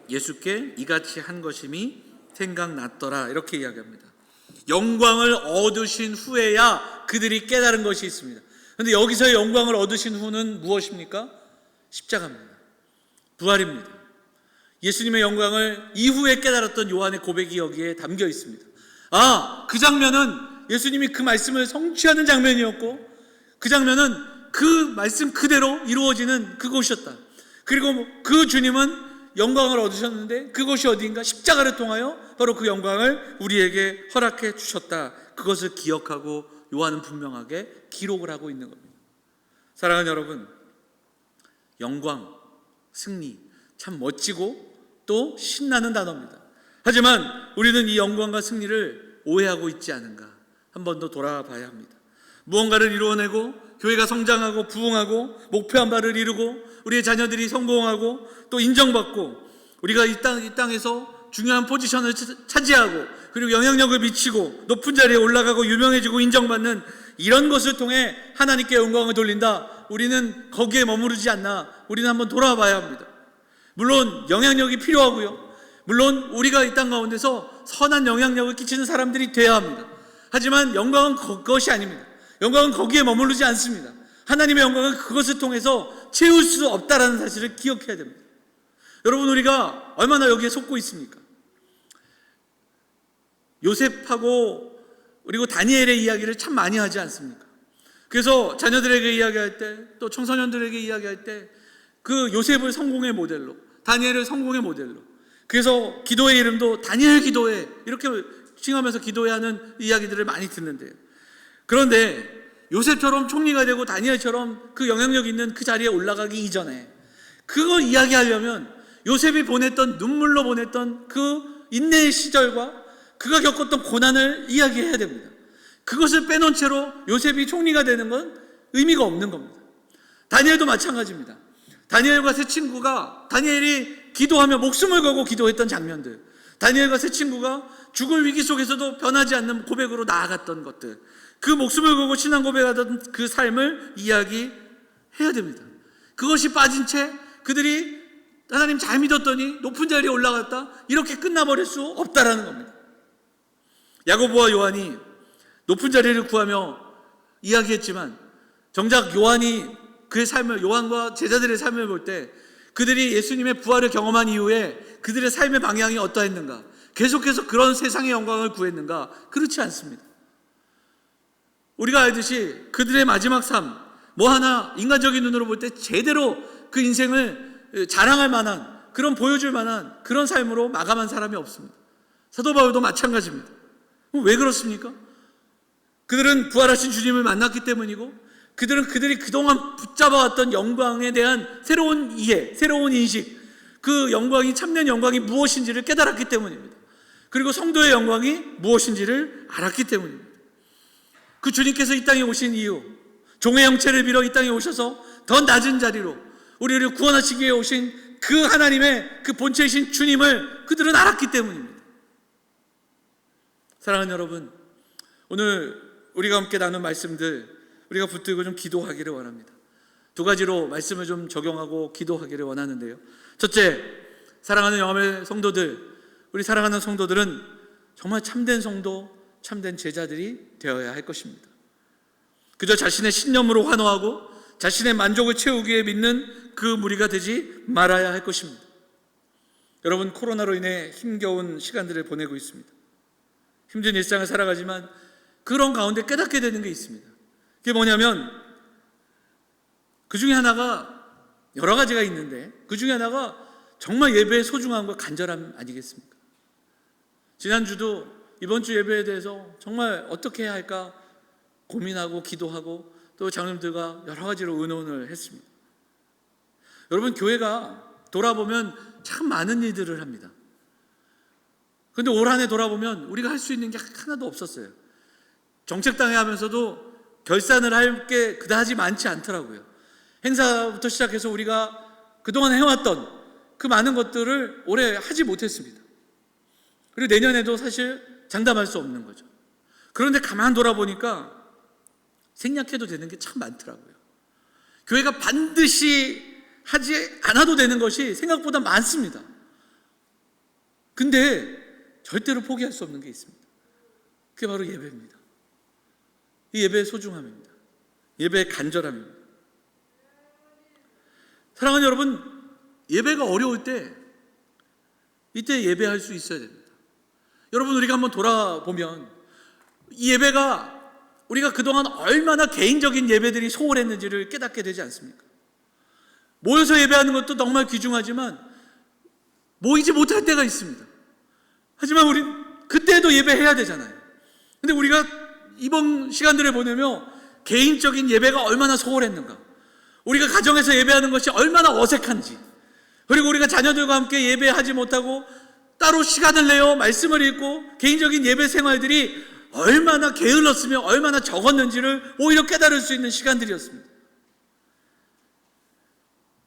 예수께 이같이 한 것임이 생각났더라, 이렇게 이야기합니다. 영광을 얻으신 후에야 그들이 깨달은 것이 있습니다. 그런데 여기서의 영광을 얻으신 후는 무엇입니까? 십자가입니다. 부활입니다. 예수님의 영광을 이후에 깨달았던 요한의 고백이 여기에 담겨 있습니다. 그 장면은 예수님이 그 말씀을 성취하는 장면이었고, 그 장면은 그 말씀 그대로 이루어지는 그곳이었다. 그리고 그 주님은 영광을 얻으셨는데 그것이 어디인가? 십자가를 통하여 바로 그 영광을 우리에게 허락해 주셨다. 그것을 기억하고 요한은 분명하게 기록을 하고 있는 겁니다. 사랑하는 여러분, 영광, 승리, 참 멋지고 또 신나는 단어입니다. 하지만 우리는 이 영광과 승리를 오해하고 있지 않은가 한 번 더 돌아봐야 합니다. 무언가를 이루어내고 교회가 성장하고 부흥하고 목표한 바를 이루고 우리의 자녀들이 성공하고 또 인정받고 우리가 이 땅에서 중요한 포지션을 차지하고 그리고 영향력을 미치고 높은 자리에 올라가고 유명해지고 인정받는 이런 것을 통해 하나님께 영광을 돌린다. 우리는 거기에 머무르지 않나. 우리는 한번 돌아봐야 합니다. 물론 영향력이 필요하고요. 물론 우리가 이 땅 가운데서 선한 영향력을 끼치는 사람들이 돼야 합니다. 하지만 영광은 그것이 아닙니다. 영광은 거기에 머무르지 않습니다. 하나님의 영광은 그것을 통해서 채울 수 없다라는 사실을 기억해야 됩니다. 여러분, 우리가 얼마나 여기에 속고 있습니까? 요셉하고 그리고 다니엘의 이야기를 참 많이 하지 않습니까? 그래서 자녀들에게 이야기할 때 또 청소년들에게 이야기할 때 그 요셉을 성공의 모델로, 다니엘을 성공의 모델로, 그래서 기도의 이름도 다니엘 기도회 이렇게 칭하면서 기도회하는 이야기들을 많이 듣는데요. 그런데 요셉처럼 총리가 되고 다니엘처럼 그 영향력 있는 그 자리에 올라가기 이전에 그걸 이야기하려면 요셉이 보냈던 눈물로 보냈던 그 인내의 시절과 그가 겪었던 고난을 이야기해야 됩니다. 그것을 빼놓은 채로 요셉이 총리가 되는 건 의미가 없는 겁니다. 다니엘도 마찬가지입니다. 다니엘과 세 친구가 다니엘이 기도하며 목숨을 걸고 기도했던 장면들, 다니엘과 세 친구가 죽을 위기 속에서도 변하지 않는 고백으로 나아갔던 것들, 그 목숨을 걸고 신앙 고백하던 그 삶을 이야기해야 됩니다. 그것이 빠진 채 그들이 하나님 잘 믿었더니 높은 자리에 올라갔다, 이렇게 끝나버릴 수 없다라는 겁니다. 야고보와 요한이 높은 자리를 구하며 이야기했지만 정작 요한이 그의 삶을, 요한과 제자들의 삶을 볼 때 그들이 예수님의 부활을 경험한 이후에 그들의 삶의 방향이 어떠했는가, 계속해서 그런 세상의 영광을 구했는가? 그렇지 않습니다. 우리가 알듯이 그들의 마지막 삶, 뭐 하나 인간적인 눈으로 볼 때 제대로 그 인생을 자랑할 만한, 그런 보여줄 만한 그런 삶으로 마감한 사람이 없습니다. 사도 바울도 마찬가지입니다. 왜 그렇습니까? 그들은 부활하신 주님을 만났기 때문이고, 그들이 그동안 붙잡아왔던 영광에 대한 새로운 이해, 새로운 인식, 그 영광이, 참된 영광이 무엇인지를 깨달았기 때문입니다. 그리고 성도의 영광이 무엇인지를 알았기 때문입니다. 그 주님께서 이 땅에 오신 이유, 종의 형체를 빌어 이 땅에 오셔서 더 낮은 자리로 우리를 구원하시기 위해 오신 그 하나님의 그 본체이신 주님을 그들은 알았기 때문입니다. 사랑하는 여러분, 오늘 우리가 함께 나눈 말씀들 우리가 붙들고 좀 기도하기를 원합니다. 두 가지로 말씀을 좀 적용하고 기도하기를 원하는데요. 첫째, 사랑하는 영암의 성도들, 우리 사랑하는 성도들은 정말 참된 성도, 참된 제자들이 되어야 할 것입니다. 그저 자신의 신념으로 환호하고 자신의 만족을 채우기 위해 믿는 그 무리가 되지 말아야 할 것입니다. 여러분, 코로나로 인해 힘겨운 시간들을 보내고 있습니다. 힘든 일상을 살아가지만 그런 가운데 깨닫게 되는 게 있습니다. 그게 뭐냐면, 그 중에 하나가, 여러 가지가 있는데 그 중에 하나가 정말 예배의 소중함과 간절함 아니겠습니까? 지난주도 이번 주 예배에 대해서 정말 어떻게 해야 할까 고민하고 기도하고 또 장로님들과 여러 가지로 의논을 했습니다. 여러분, 교회가 돌아보면 참 많은 일들을 합니다. 그런데 올 한 해 돌아보면 우리가 할 수 있는 게 하나도 없었어요. 정책당회 하면서도 결산을 할 게 그다지 많지 않더라고요. 행사부터 시작해서 우리가 그동안 해왔던 그 많은 것들을 올해 하지 못했습니다. 그리고 내년에도 사실 장담할 수 없는 거죠. 그런데 가만 돌아보니까 생략해도 되는 게 참 많더라고요. 교회가 반드시 하지 않아도 되는 것이 생각보다 많습니다. 근데 절대로 포기할 수 없는 게 있습니다. 그게 바로 예배입니다. 이 예배의 소중함입니다. 예배의 간절함입니다. 사랑하는 여러분, 예배가 어려울 때 이때 예배할 수 있어야 됩니다. 여러분, 우리가 한번 돌아보면 이 예배가 우리가 그동안 얼마나 개인적인 예배들이 소홀했는지를 깨닫게 되지 않습니까? 모여서 예배하는 것도 정말 귀중하지만 모이지 못할 때가 있습니다. 하지만 우리 그때도 예배해야 되잖아요. 근데 우리가 이번 시간들을 보내며 개인적인 예배가 얼마나 소홀했는가, 우리가 가정에서 예배하는 것이 얼마나 어색한지, 그리고 우리가 자녀들과 함께 예배하지 못하고 따로 시간을 내어 말씀을 읽고 개인적인 예배 생활들이 얼마나 게을렀으며 얼마나 적었는지를 오히려 깨달을 수 있는 시간들이었습니다.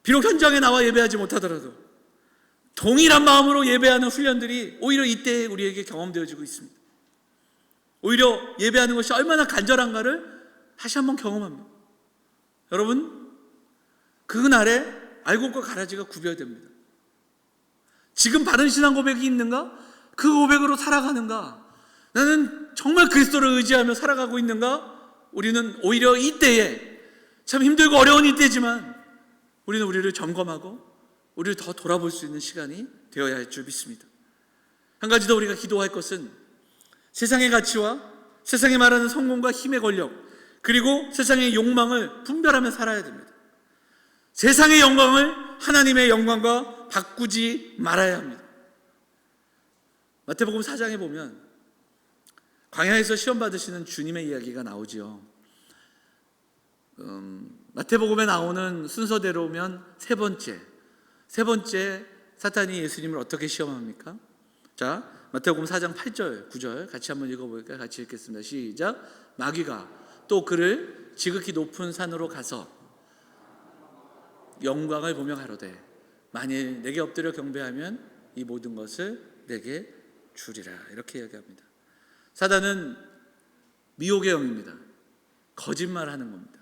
비록 현장에 나와 예배하지 못하더라도 동일한 마음으로 예배하는 훈련들이 오히려 이때에 우리에게 경험되어지고 있습니다. 오히려 예배하는 것이 얼마나 간절한가를 다시 한번 경험합니다. 여러분, 그날에 알곡과 가라지가 구별됩니다. 지금 바른 신앙 고백이 있는가? 그 고백으로 살아가는가? 나는 정말 그리스도를 의지하며 살아가고 있는가? 우리는 오히려 이때에, 참 힘들고 어려운 이때지만 우리는 우리를 점검하고 우리를 더 돌아볼 수 있는 시간이 되어야 할 줄 믿습니다. 한 가지 더 우리가 기도할 것은 세상의 가치와 세상이 말하는 성공과 힘의 권력, 그리고 세상의 욕망을 분별하며 살아야 됩니다. 세상의 영광을 하나님의 영광과 바꾸지 말아야 합니다. 마태복음 4장에 보면 광야에서 시험 받으시는 주님의 이야기가 나오지요. 마태복음에 나오는 순서대로면 세 번째 사탄이 예수님을 어떻게 시험합니까? 자, 마태복음 4장 8절 9절 같이 한번 읽어볼까요? 같이 읽겠습니다. 시작. 마귀가 또 그를 지극히 높은 산으로 가서 영광을 보며 가로되 만일 내게 엎드려 경배하면 이 모든 것을 내게 주리라. 이렇게 이야기합니다. 사단은 미혹의 영입니다. 거짓말하는 겁니다.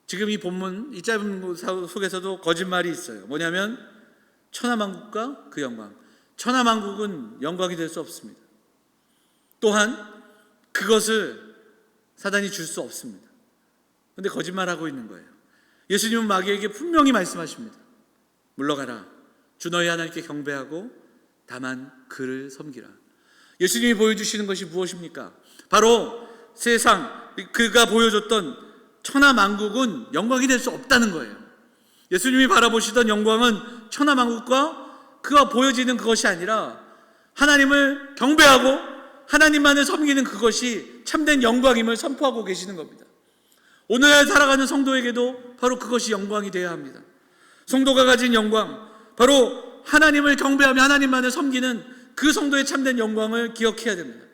지금 이 본문, 이 짧은 속에서도 거짓말이 있어요. 뭐냐면 천하만국과 그 영광. 천하만국은 영광이 될 수 없습니다. 또한 그것을 사단이 줄 수 없습니다. 그런데 거짓말하고 있는 거예요. 예수님은 마귀에게 분명히 말씀하십니다. 물러가라. 주 너희 하나님께 경배하고 다만 그를 섬기라. 예수님이 보여주시는 것이 무엇입니까? 바로 세상, 그가 보여줬던 천하만국은 영광이 될 수 없다는 거예요. 예수님이 바라보시던 영광은 천하만국과 그가 보여지는 그것이 아니라 하나님을 경배하고 하나님만을 섬기는 그것이 참된 영광임을 선포하고 계시는 겁니다. 오늘 살아가는 성도에게도 바로 그것이 영광이 되어야 합니다. 성도가 가진 영광, 바로 하나님을 경배하며 하나님만을 섬기는 그 성도의 참된 영광을 기억해야 됩니다.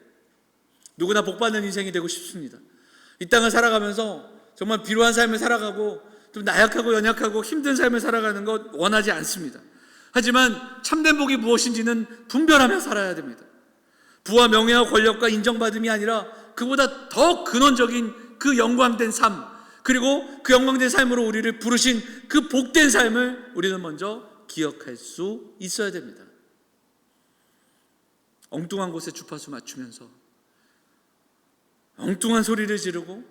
누구나 복받는 인생이 되고 싶습니다. 이 땅을 살아가면서 정말 비루한 삶을 살아가고 좀 나약하고 연약하고 힘든 삶을 살아가는 것 원하지 않습니다. 하지만 참된 복이 무엇인지는 분별하며 살아야 됩니다. 부와 명예와 권력과 인정받음이 아니라 그보다 더 근원적인 그 영광된 삶, 그리고 그 영광된 삶으로 우리를 부르신 그 복된 삶을 우리는 먼저 기억할 수 있어야 됩니다. 엉뚱한 곳에 주파수 맞추면서 엉뚱한 소리를 지르고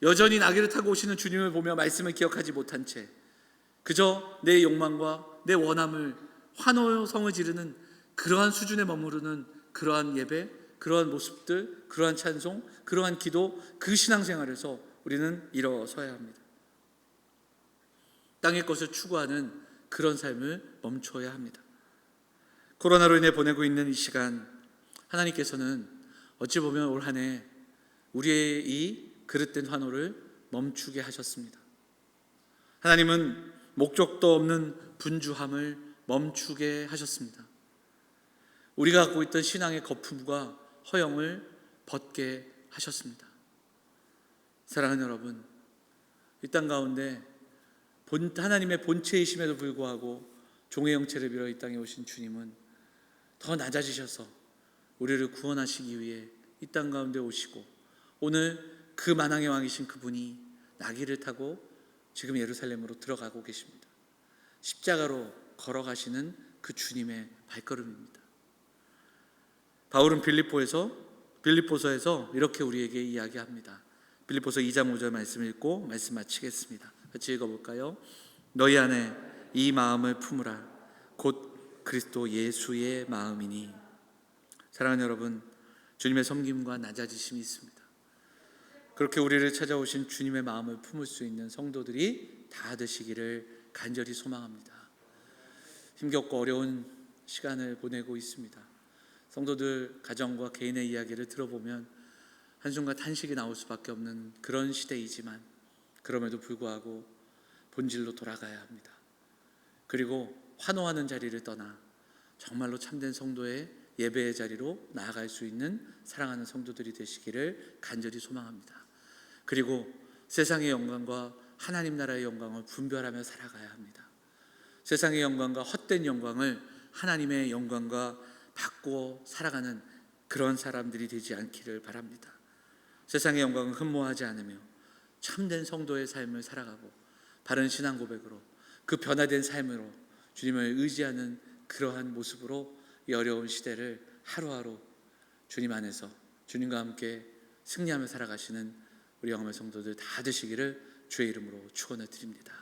여전히 나귀를 타고 오시는 주님을 보며 말씀을 기억하지 못한 채 그저 내 욕망과 내 원함을 환호성을 지르는 그러한 수준에 머무르는 그러한 예배, 그러한 모습들, 그러한 찬송, 그러한 기도, 그 신앙생활에서 우리는 일어서야 합니다. 땅의 것을 추구하는 그런 삶을 멈춰야 합니다. 코로나로 인해 보내고 있는 이 시간, 하나님께서는 어찌 보면 올 한 해 우리의 이 그릇된 환호를 멈추게 하셨습니다. 하나님은 목적도 없는 분주함을 멈추게 하셨습니다. 우리가 갖고 있던 신앙의 거품과 허영을 벗게 하셨습니다. 사랑하는 여러분, 이 땅 가운데 하나님의 본체이심에도 불구하고 종의 형체를 빌어 이 땅에 오신 주님은 더 낮아지셔서 우리를 구원하시기 위해 이 땅 가운데 오시고 오늘 그 만왕의 왕이신 그분이 나귀를 타고 지금 예루살렘으로 들어가고 계십니다. 십자가로 걸어가시는 그 주님의 발걸음입니다. 바울은 빌립보서에서 이렇게 우리에게 이야기합니다. 빌립보서 2장 5절 말씀 읽고 말씀 마치겠습니다. 같이 읽어볼까요? 너희 안에 이 마음을 품으라. 곧 그리스도 예수의 마음이니. 사랑하는 여러분, 주님의 섬김과 낮아지심이 있습니다. 그렇게 우리를 찾아오신 주님의 마음을 품을 수 있는 성도들이 다 되시기를 간절히 소망합니다. 힘겹고 어려운 시간을 보내고 있습니다. 성도들 가정과 개인의 이야기를 들어보면 한순간 탄식이 나올 수밖에 없는 그런 시대이지만 그럼에도 불구하고 본질로 돌아가야 합니다. 그리고 환호하는 자리를 떠나 정말로 참된 성도의 예배의 자리로 나아갈 수 있는 사랑하는 성도들이 되시기를 간절히 소망합니다. 그리고 세상의 영광과 하나님 나라의 영광을 분별하며 살아가야 합니다. 세상의 영광과 헛된 영광을 하나님의 영광과 바꾸어 살아가는 그런 사람들이 되지 않기를 바랍니다. 세상의 영광을 흠모하지 않으며 참된 성도의 삶을 살아가고 바른 신앙 고백으로 그 변화된 삶으로 주님을 의지하는 그러한 모습으로 이 어려운 시대를 하루하루 주님 안에서 주님과 함께 승리하며 살아가시는 우리 영암의 성도들 다 되시기를 주의 이름으로 축원을 드립니다.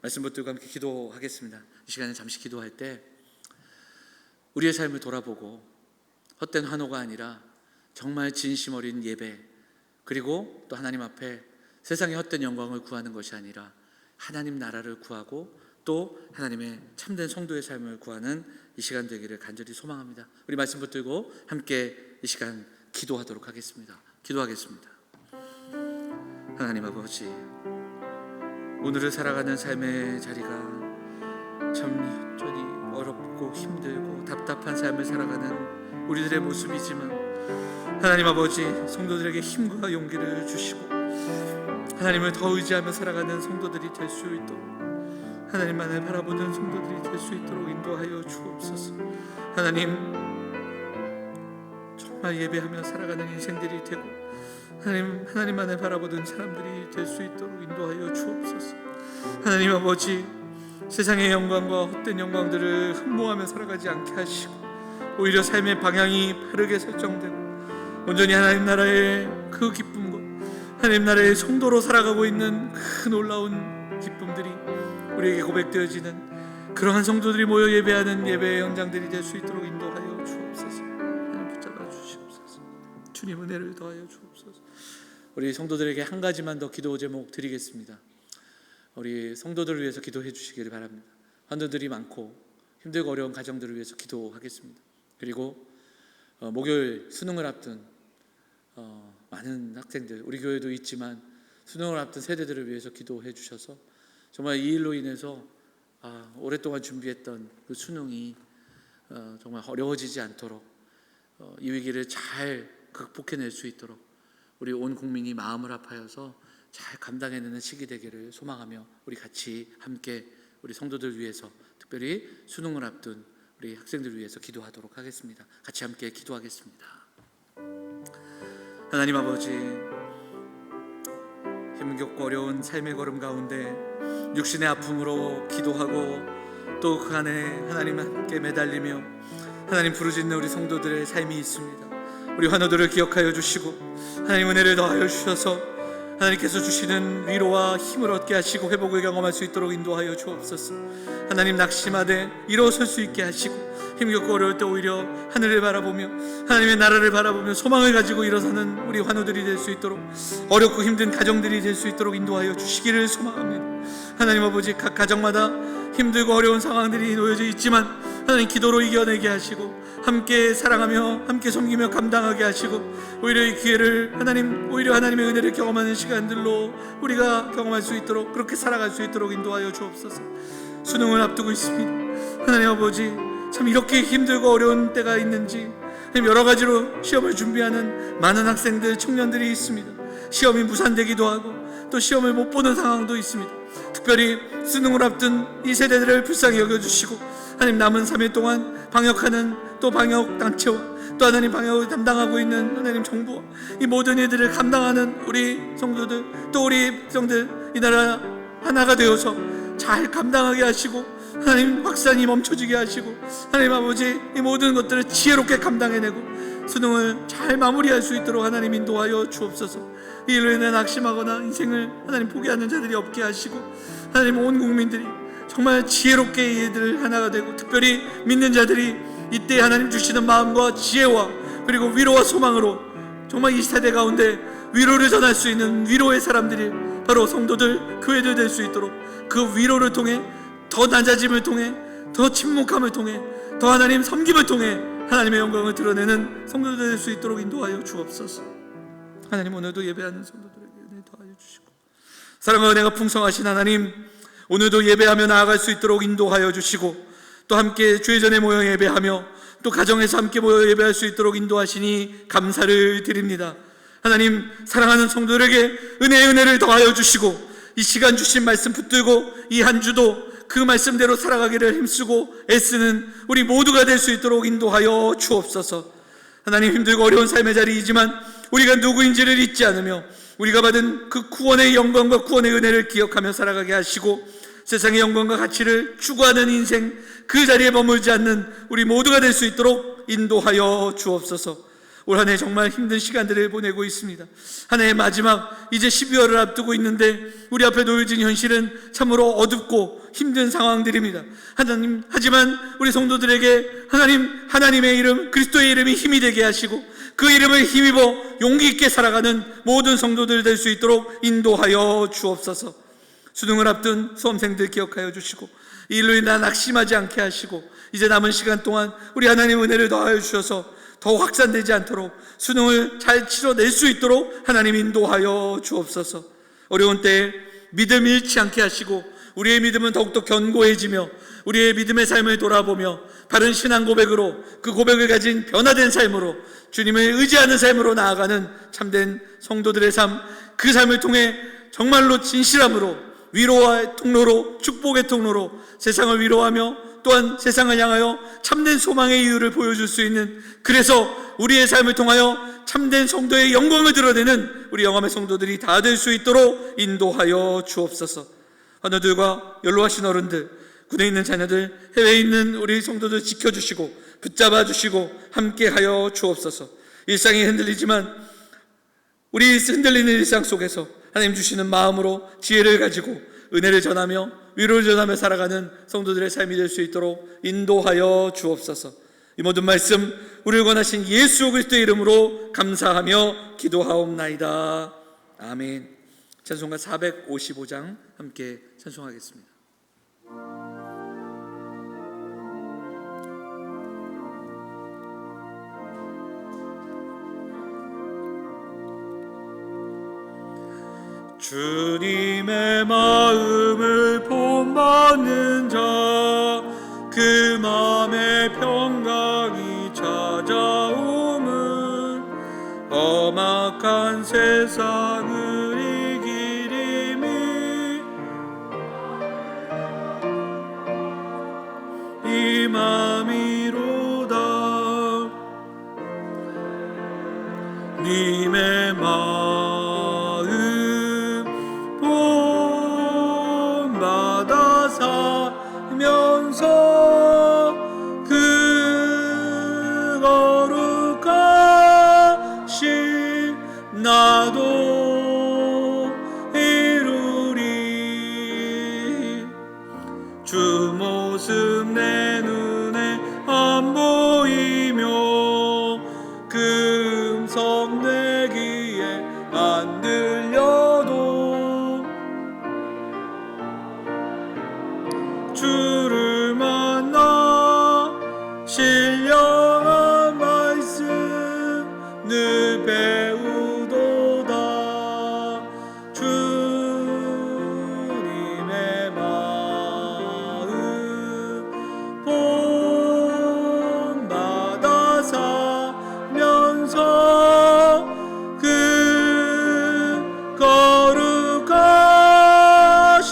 말씀 붙들고 함께 기도하겠습니다. 이 시간에 잠시 기도할 때 우리의 삶을 돌아보고 헛된 환호가 아니라 정말 진심 어린 예배, 그리고 또 하나님 앞에 세상의 헛된 영광을 구하는 것이 아니라 하나님 나라를 구하고 또 하나님의 참된 성도의 삶을 구하는 이 시간 되기를 간절히 소망합니다. 우리 말씀 붙들고 함께 이 시간 기도하도록 하겠습니다. 기도하겠습니다. 하나님 아버지, 오늘을 살아가는 삶의 자리가 참 여전히 어렵고 힘들고 답답한 삶을 살아가는 우리들의 모습이지만 하나님 아버지, 성도들에게 힘과 용기를 주시고 하나님을 더 의지하며 살아가는 성도들이 될 수 있도록, 하나님만을 바라보는 성도들이 될 수 있도록 인도하여 주옵소서. 하나님, 정말 예배하며 살아가는 인생들이 되고 하나님만을 바라보는 사람들이 될 수 있도록 인도하여 주옵소서. 하나님 아버지, 세상의 영광과 헛된 영광들을 흠모하며 살아가지 않게 하시고 오히려 삶의 방향이 바르게 설정되고 온전히 하나님 나라의 그 기쁨과 하나님 나라의 성도로 살아가고 있는 그 놀라운 기쁨들이 우리에게 고백되어지는 그러한 성도들이 모여 예배하는 예배의 현장들이 될 수 있도록 인도하여 주옵소서. 하나님 붙잡아 주시옵소서. 주님 은혜를 더하여 주옵소서. 우리 성도들에게 한 가지만 더 기도 제목 드리겠습니다. 우리 성도들을 위해서 기도해 주시기를 바랍니다. 환도들이 많고 힘들고 어려운 가정들을 위해서 기도하겠습니다. 그리고 목요일 수능을 앞둔 많은 학생들, 우리 교회도 있지만 수능을 앞둔 세대들을 위해서 기도해 주셔서 정말 이 일로 인해서 오랫동안 준비했던 그 수능이 정말 어려워지지 않도록 이 위기를 잘 극복해낼 수 있도록 우리 온 국민이 마음을 합하여서 잘 감당해내는 시기 되기를 소망하며 우리 같이 함께 우리 성도들 위해서, 특별히 수능을 앞둔 우리 학생들을 위해서 기도하도록 하겠습니다. 같이 함께 기도하겠습니다. 하나님 아버지, 힘겹고 어려운 삶의 걸음 가운데 육신의 아픔으로 기도하고 또 그 안에 하나님 함께 매달리며 하나님 부르짖는 우리 성도들의 삶이 있습니다. 우리 환우들을 기억하여 주시고 하나님 은혜를 더하여 주셔서 하나님께서 주시는 위로와 힘을 얻게 하시고 회복을 경험할 수 있도록 인도하여 주옵소서. 하나님 낙심하되 일어설 수 있게 하시고 힘겹고 어려울 때 오히려 하늘을 바라보며 하나님의 나라를 바라보며 소망을 가지고 일어서는 우리 환우들이 될 수 있도록, 어렵고 힘든 가정들이 될 수 있도록 인도하여 주시기를 소망합니다. 하나님 아버지, 각 가정마다 힘들고 어려운 상황들이 놓여져 있지만 하나님 기도로 이겨내게 하시고 함께 사랑하며 함께 섬기며 감당하게 하시고 오히려 이 기회를 오히려 하나님의 은혜를 경험하는 시간들로 우리가 경험할 수 있도록, 그렇게 살아갈 수 있도록 인도하여 주옵소서. 수능을 앞두고 있습니다. 하나님 아버지, 참 이렇게 힘들고 어려운 때가 있는지 여러 가지로 시험을 준비하는 많은 학생들, 청년들이 있습니다. 시험이 무산되기도 하고 또 시험을 못 보는 상황도 있습니다. 특별히 수능을 앞둔 이 세대들을 불쌍히 여겨주시고 하나님 남은 3일 동안 방역하는 또 방역단체와 또 하나님 방역을 담당하고 있는 하나님 정부와 이 모든 일들을 감당하는 우리 성도들, 또 우리 백성들, 이 나라 하나가 되어서 잘 감당하게 하시고 하나님 확산이 멈춰지게 하시고 하나님 아버지, 이 모든 것들을 지혜롭게 감당해내고 수능을 잘 마무리할 수 있도록 하나님 인도하여 주옵소서. 이 일로 인해 낙심하거나 인생을 하나님 포기하는 자들이 없게 하시고 하나님 온 국민들이 정말 지혜롭게 이 일들 하나가 되고, 특별히 믿는 자들이 이때 하나님 주시는 마음과 지혜와 그리고 위로와 소망으로 정말 이 세대 가운데 위로를 전할 수 있는 위로의 사람들이 바로 성도들, 교회들 될 수 있도록 그 위로를 통해 더 낮아짐을 통해 더 침묵함을 통해 더 하나님 섬김을 통해 하나님의 영광을 드러내는 성도들 될 수 있도록 인도하여 주옵소서. 하나님, 오늘도 예배하는 성도들에게 은혜 더하여 주시고, 사랑과 은혜가 풍성하신 하나님, 오늘도 예배하며 나아갈 수 있도록 인도하여 주시고, 또 함께 주의 전에 모여 예배하며 또 가정에서 함께 모여 예배할 수 있도록 인도하시니 감사를 드립니다. 하나님, 사랑하는 성도들에게 은혜를 더하여 주시고, 이 시간 주신 말씀 붙들고 이 한 주도 그 말씀대로 살아가기를 힘쓰고 애쓰는 우리 모두가 될 수 있도록 인도하여 주옵소서. 하나님, 힘들고 어려운 삶의 자리이지만 우리가 누구인지를 잊지 않으며 우리가 받은 그 구원의 영광과 구원의 은혜를 기억하며 살아가게 하시고, 세상의 영광과 가치를 추구하는 인생 그 자리에 머물지 않는 우리 모두가 될 수 있도록 인도하여 주옵소서. 올 한 해 정말 힘든 시간들을 보내고 있습니다. 한 해의 마지막, 이제 12월을 앞두고 있는데 우리 앞에 놓여진 현실은 참으로 어둡고 힘든 상황들입니다. 하나님, 하지만 우리 성도들에게 하나님의 이름, 그리스도의 이름이 힘이 되게 하시고 그 이름을 힘입어 용기 있게 살아가는 모든 성도들 될 수 있도록 인도하여 주옵소서. 수능을 앞둔 수험생들 기억하여 주시고 이 일로 인해 낙심하지 않게 하시고, 이제 남은 시간 동안 우리 하나님 은혜를 더하여 주셔서 더 확산되지 않도록 수능을 잘 치러낼 수 있도록 하나님 인도하여 주옵소서. 어려운 때에 믿음 잃지 않게 하시고 우리의 믿음은 더욱더 견고해지며 우리의 믿음의 삶을 돌아보며 바른 신앙 고백으로, 그 고백을 가진 변화된 삶으로, 주님을 의지하는 삶으로 나아가는 참된 성도들의 삶, 그 삶을 통해 정말로 진실함으로 위로의 통로로, 축복의 통로로 세상을 위로하며 또한 세상을 향하여 참된 소망의 이유를 보여줄 수 있는, 그래서 우리의 삶을 통하여 참된 성도의 영광을 드러내는 우리 영암의 성도들이 다 될 수 있도록 인도하여 주옵소서. 환우들과 연로하신 어른들, 군에 있는 자녀들, 해외에 있는 우리 성도들 지켜주시고 붙잡아 주시고 함께하여 주옵소서. 일상이 흔들리지만 우리 흔들리는 일상 속에서 하나님 주시는 마음으로 지혜를 가지고 은혜를 전하며 위로를 전하며 살아가는 성도들의 삶이 될 수 있도록 인도하여 주옵소서. 이 모든 말씀 우리를 권하신 예수 그리스도의 이름으로 감사하며 기도하옵나이다. 아멘. 찬송가 455장 함께 찬송하겠습니다. 주님의 마음을 본받는 자, 그 마음의 평강이 찾아오면 험악한 세상을 이기리니 이 마음이로다. 님의 마음 본받아 살면서 그 거룩하신 나도 이루리. 주 모습 내 눈에 안 보이며 그 음성 내 귀에 안 들려도 주를 만나 신령한 말씀 늘 배우도다. 주님의 마음 본받아 살면서 그 거룩하신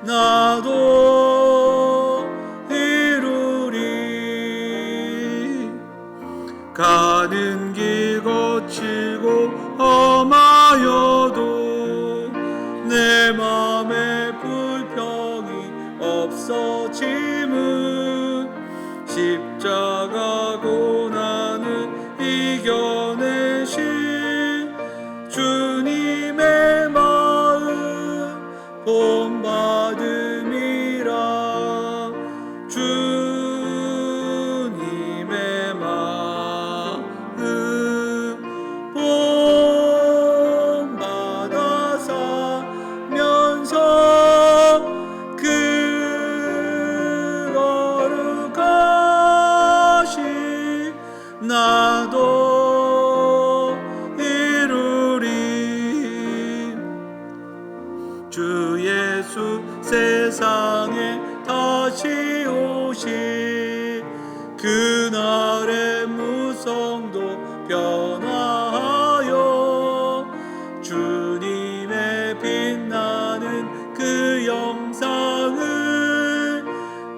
나도 이루리. 가는 길 거칠고 험하여도 내 맘에 불평이 없어짐은 십자가 고난을 이겨내신 주님의 마음 본받음이라. 주님의 마음 본받아 살면서 그 거룩하신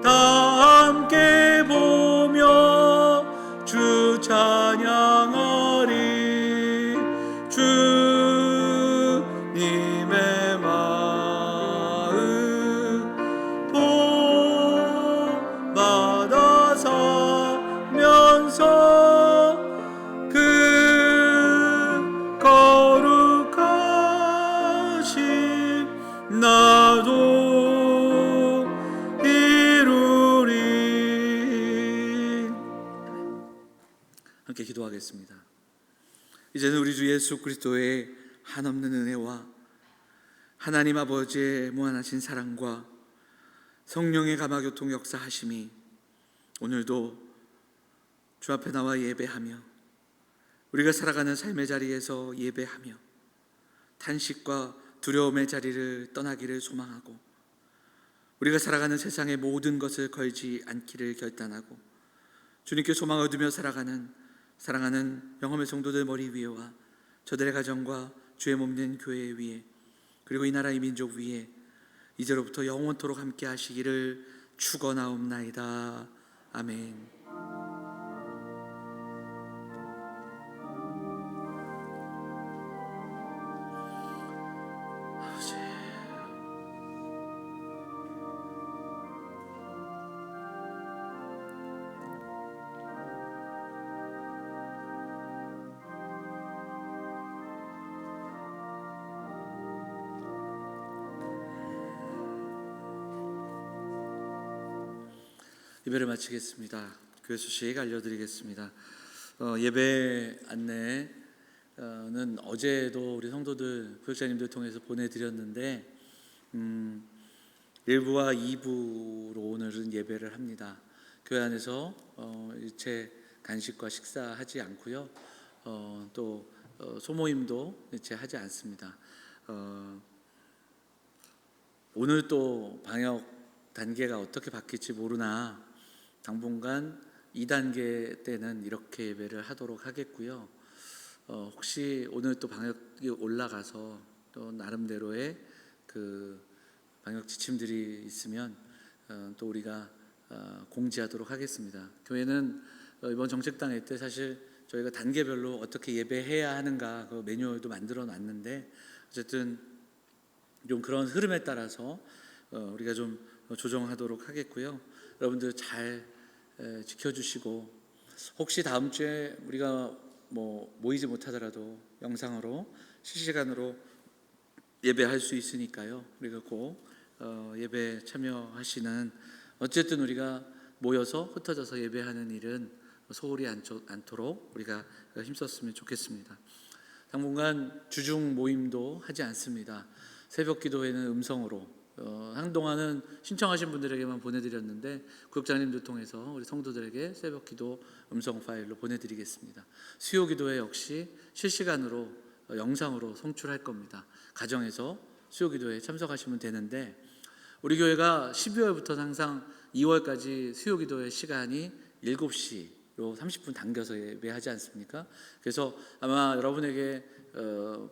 다 함께 보며 주 찬양하리. 주님의 마음 본받아 살면서 그 거룩하신 나도 이루리. 함께 기도하겠습니다. 이제는 우리 주 예수 그리스도의 한없는 은혜와 하나님 아버지의 무한하신 사랑과 성령의 감화교통 역사하심이 오늘도 주 앞에 나와 예배하며 우리가 살아가는 삶의 자리에서 예배하며 탄식과 두려움의 자리를 떠나기를 소망하고 우리가 살아가는 세상의 모든 것을 걸지 않기를 결단하고 주님께 소망 얻으며 살아가는 사랑하는 영험의 성도들 머리 위에와 저들의 가정과 주의 몸된 교회 위에 그리고 이 나라 이 민족 위에 이제로부터 영원토록 함께 하시기를 축원하옵나이다. 아멘. 예배를 마치겠습니다. 교회 소식 알려드리겠습니다. 예배 안내는 어제도 우리 성도들, 교육자님들 통해서 보내드렸는데 1부와 2부로 오늘은 예배를 합니다. 교회 안에서 일체 간식과 식사하지 않고요. 또 소모임도 일체 하지 않습니다. 오늘 또 방역 단계가 어떻게 바뀔지 모르나 당분간 2단계 때는 이렇게 예배를 하도록 하겠고요. 혹시 오늘 또 방역이 올라가서 또 나름대로의 그 방역 지침들이 있으면 또 우리가 공지하도록 하겠습니다. 교회는 이번 정책당회 때 사실 저희가 단계별로 어떻게 예배해야 하는가 그 매뉴얼도 만들어 놨는데 어쨌든 좀 그런 흐름에 따라서 우리가 좀 조정하도록 하겠고요. 여러분들 잘 지켜주시고 혹시 다음 주에 우리가 모이지 못하더라도 영상으로 실시간으로 예배할 수 있으니까요. 우리가 꼭 예배 참여하시는 어쨌든 우리가 모여서 흩어져서 예배하는 일은 소홀히 않도록 우리가 힘썼으면 좋겠습니다. 당분간 주중 모임도 하지 않습니다. 새벽 기도회는 음성으로 한동안은 신청하신 분들에게만 보내드렸는데 구역장님들 통해서 우리 성도들에게 새벽 기도 음성 파일로 보내드리겠습니다. 수요 기도회 역시 실시간으로 영상으로 송출할 겁니다. 가정에서 수요 기도회에 참석하시면 되는데 우리 교회가 12월부터 항상 2월까지 수요 기도회 시간이 7시로 30분 당겨서 예배하지 않습니까? 그래서 아마 여러분에게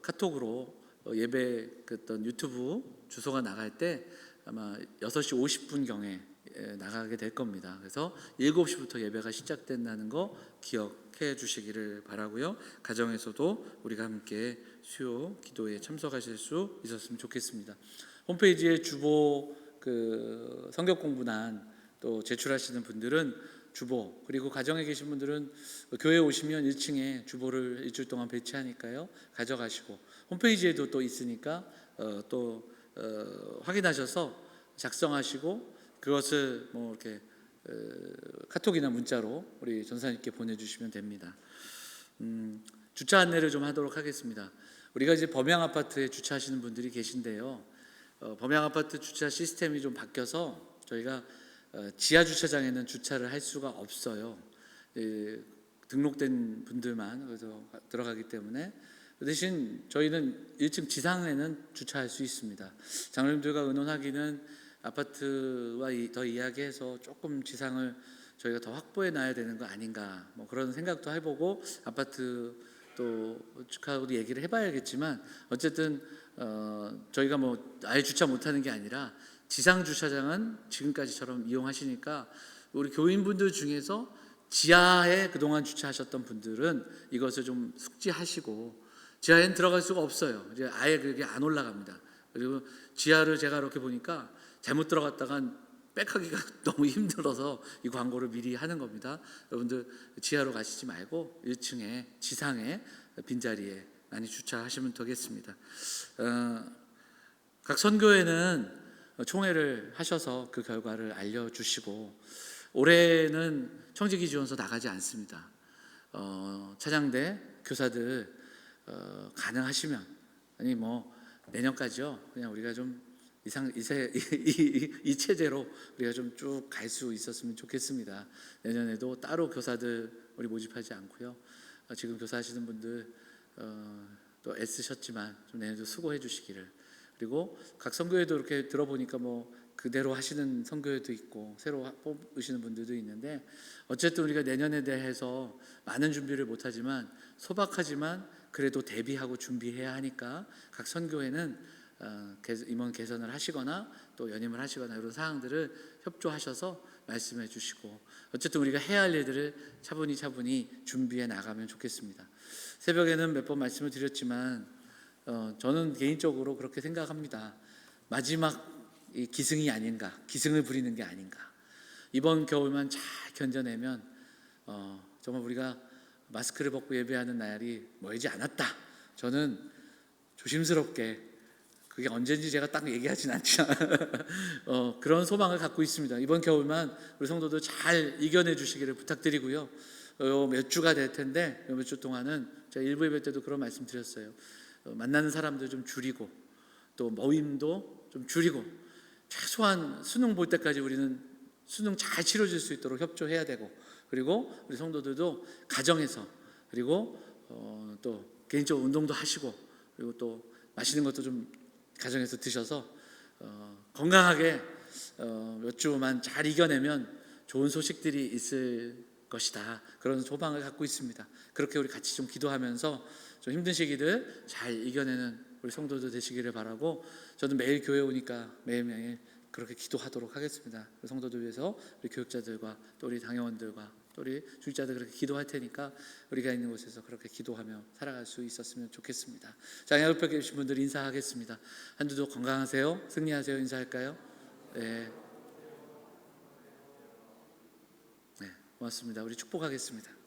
카톡으로 예배 어떤 유튜브 주소가 나갈 때 아마 6시 50분경에 나가게 될 겁니다. 그래서 7시부터 예배가 시작된다는 거 기억해 주시기를 바라고요. 가정에서도 우리가 함께 수요 기도에 참석하실 수 있었으면 좋겠습니다. 홈페이지에 주보 성경 공부란 또 제출하시는 분들은 주보, 그리고 가정에 계신 분들은 교회에 오시면 1층에 주보를 일주일 동안 배치하니까요. 가져가시고 홈페이지에도 또 있으니까 또 확인하셔서 작성하시고 그것을 이렇게 카톡이나 문자로 우리 전사님께 보내주시면 됩니다. 주차 안내를 좀 하도록 하겠습니다. 우리가 이제 범양 아파트에 주차하시는 분들이 계신데요. 범양 아파트 주차 시스템이 좀 바뀌어서 저희가 지하 주차장에는 주차를 할 수가 없어요. 등록된 분들만 그래서 들어가기 때문에 그 대신 저희는 1층 지상에는 주차할 수 있습니다. 장로님들과 의논하기는 아파트와 더 이야기해서 조금 지상을 저희가 더 확보해 놔야 되는 거 아닌가 그런 생각도 해보고 아파트 또 측하고도 얘기를 해봐야겠지만 어쨌든 저희가 아예 주차 못하는 게 아니라 지상 주차장은 지금까지처럼 이용하시니까 우리 교인분들 중에서 지하에 그동안 주차하셨던 분들은 이것을 좀 숙지하시고, 지하에는 들어갈 수가 없어요. 이제 아예 그게 안 올라갑니다. 그리고 지하를 제가 이렇게 보니까 잘못 들어갔다간 백하기가 너무 힘들어서 이 광고를 미리 하는 겁니다. 여러분들 지하로 가시지 말고 1층에 지상에 빈자리에 많이 주차하시면 되겠습니다. 각 선교회는 총회를 하셔서 그 결과를 알려주시고, 올해는 청지기 지원서 나가지 않습니다. 차장대 교사들 가능하시면, 아니 뭐 내년까지요, 그냥 우리가 좀 이 체제로 우리가 좀 쭉 갈 수 있었으면 좋겠습니다. 내년에도 따로 교사들 우리 모집하지 않고요. 지금 교사하시는 분들 또 애쓰셨지만 좀 내년에도 수고해 주시기를. 그리고 각 선교회도 이렇게 들어보니까 뭐 그대로 하시는 선교회도 있고 새로 뽑으시는 분들도 있는데, 어쨌든 우리가 내년에 대해서 많은 준비를 못하지만 소박하지만 그래도 대비하고 준비해야 하니까 각 선교회는 임원 개선을 하시거나 또 연임을 하시거나 이런 사항들을 협조하셔서 말씀해 주시고, 어쨌든 우리가 해야 할 일들을 차분히 준비해 나가면 좋겠습니다. 새벽에는 몇 번 말씀을 드렸지만 저는 개인적으로 그렇게 생각합니다. 마지막 이 기승이 아닌가, 기승을 부리는 게 아닌가. 이번 겨울만 잘 견뎌내면 정말 우리가 마스크를 벗고 예배하는 날이 멀지 않았다. 저는 조심스럽게, 그게 언제인지 제가 딱 얘기하진 않지만 그런 소망을 갖고 있습니다. 이번 겨울만 우리 성도들 잘 이겨내 주시기를 부탁드리고요. 몇 주가 될 텐데 몇 주 동안은 제가 일부 예배 때도 그런 말씀 드렸어요. 만나는 사람들 좀 줄이고 또 모임도 좀 줄이고, 최소한 수능 볼 때까지 우리는 수능 잘 치러질 수 있도록 협조해야 되고, 그리고 우리 성도들도 가정에서, 그리고 또 개인적으로 운동도 하시고, 그리고 또 맛있는 것도 좀 가정에서 드셔서 건강하게 몇 주만 잘 이겨내면 좋은 소식들이 있을 것이다. 그런 소망을 갖고 있습니다. 그렇게 우리 같이 좀 기도하면서 좀 힘든 시기들 잘 이겨내는 우리 성도들 되시기를 바라고, 저는 매일 교회 오니까 매일매일 그렇게 기도하도록 하겠습니다. 성도들 위해서 우리 교육자들과 또 우리 당회원들과 또 우리 주일자들 그렇게 기도할 테니까 우리가 있는 곳에서 그렇게 기도하며 살아갈 수 있었으면 좋겠습니다. 자, 옆에 계신 분들 인사하겠습니다. 한 주도 건강하세요. 승리하세요. 인사할까요? 네, 고맙습니다. 우리 축복하겠습니다.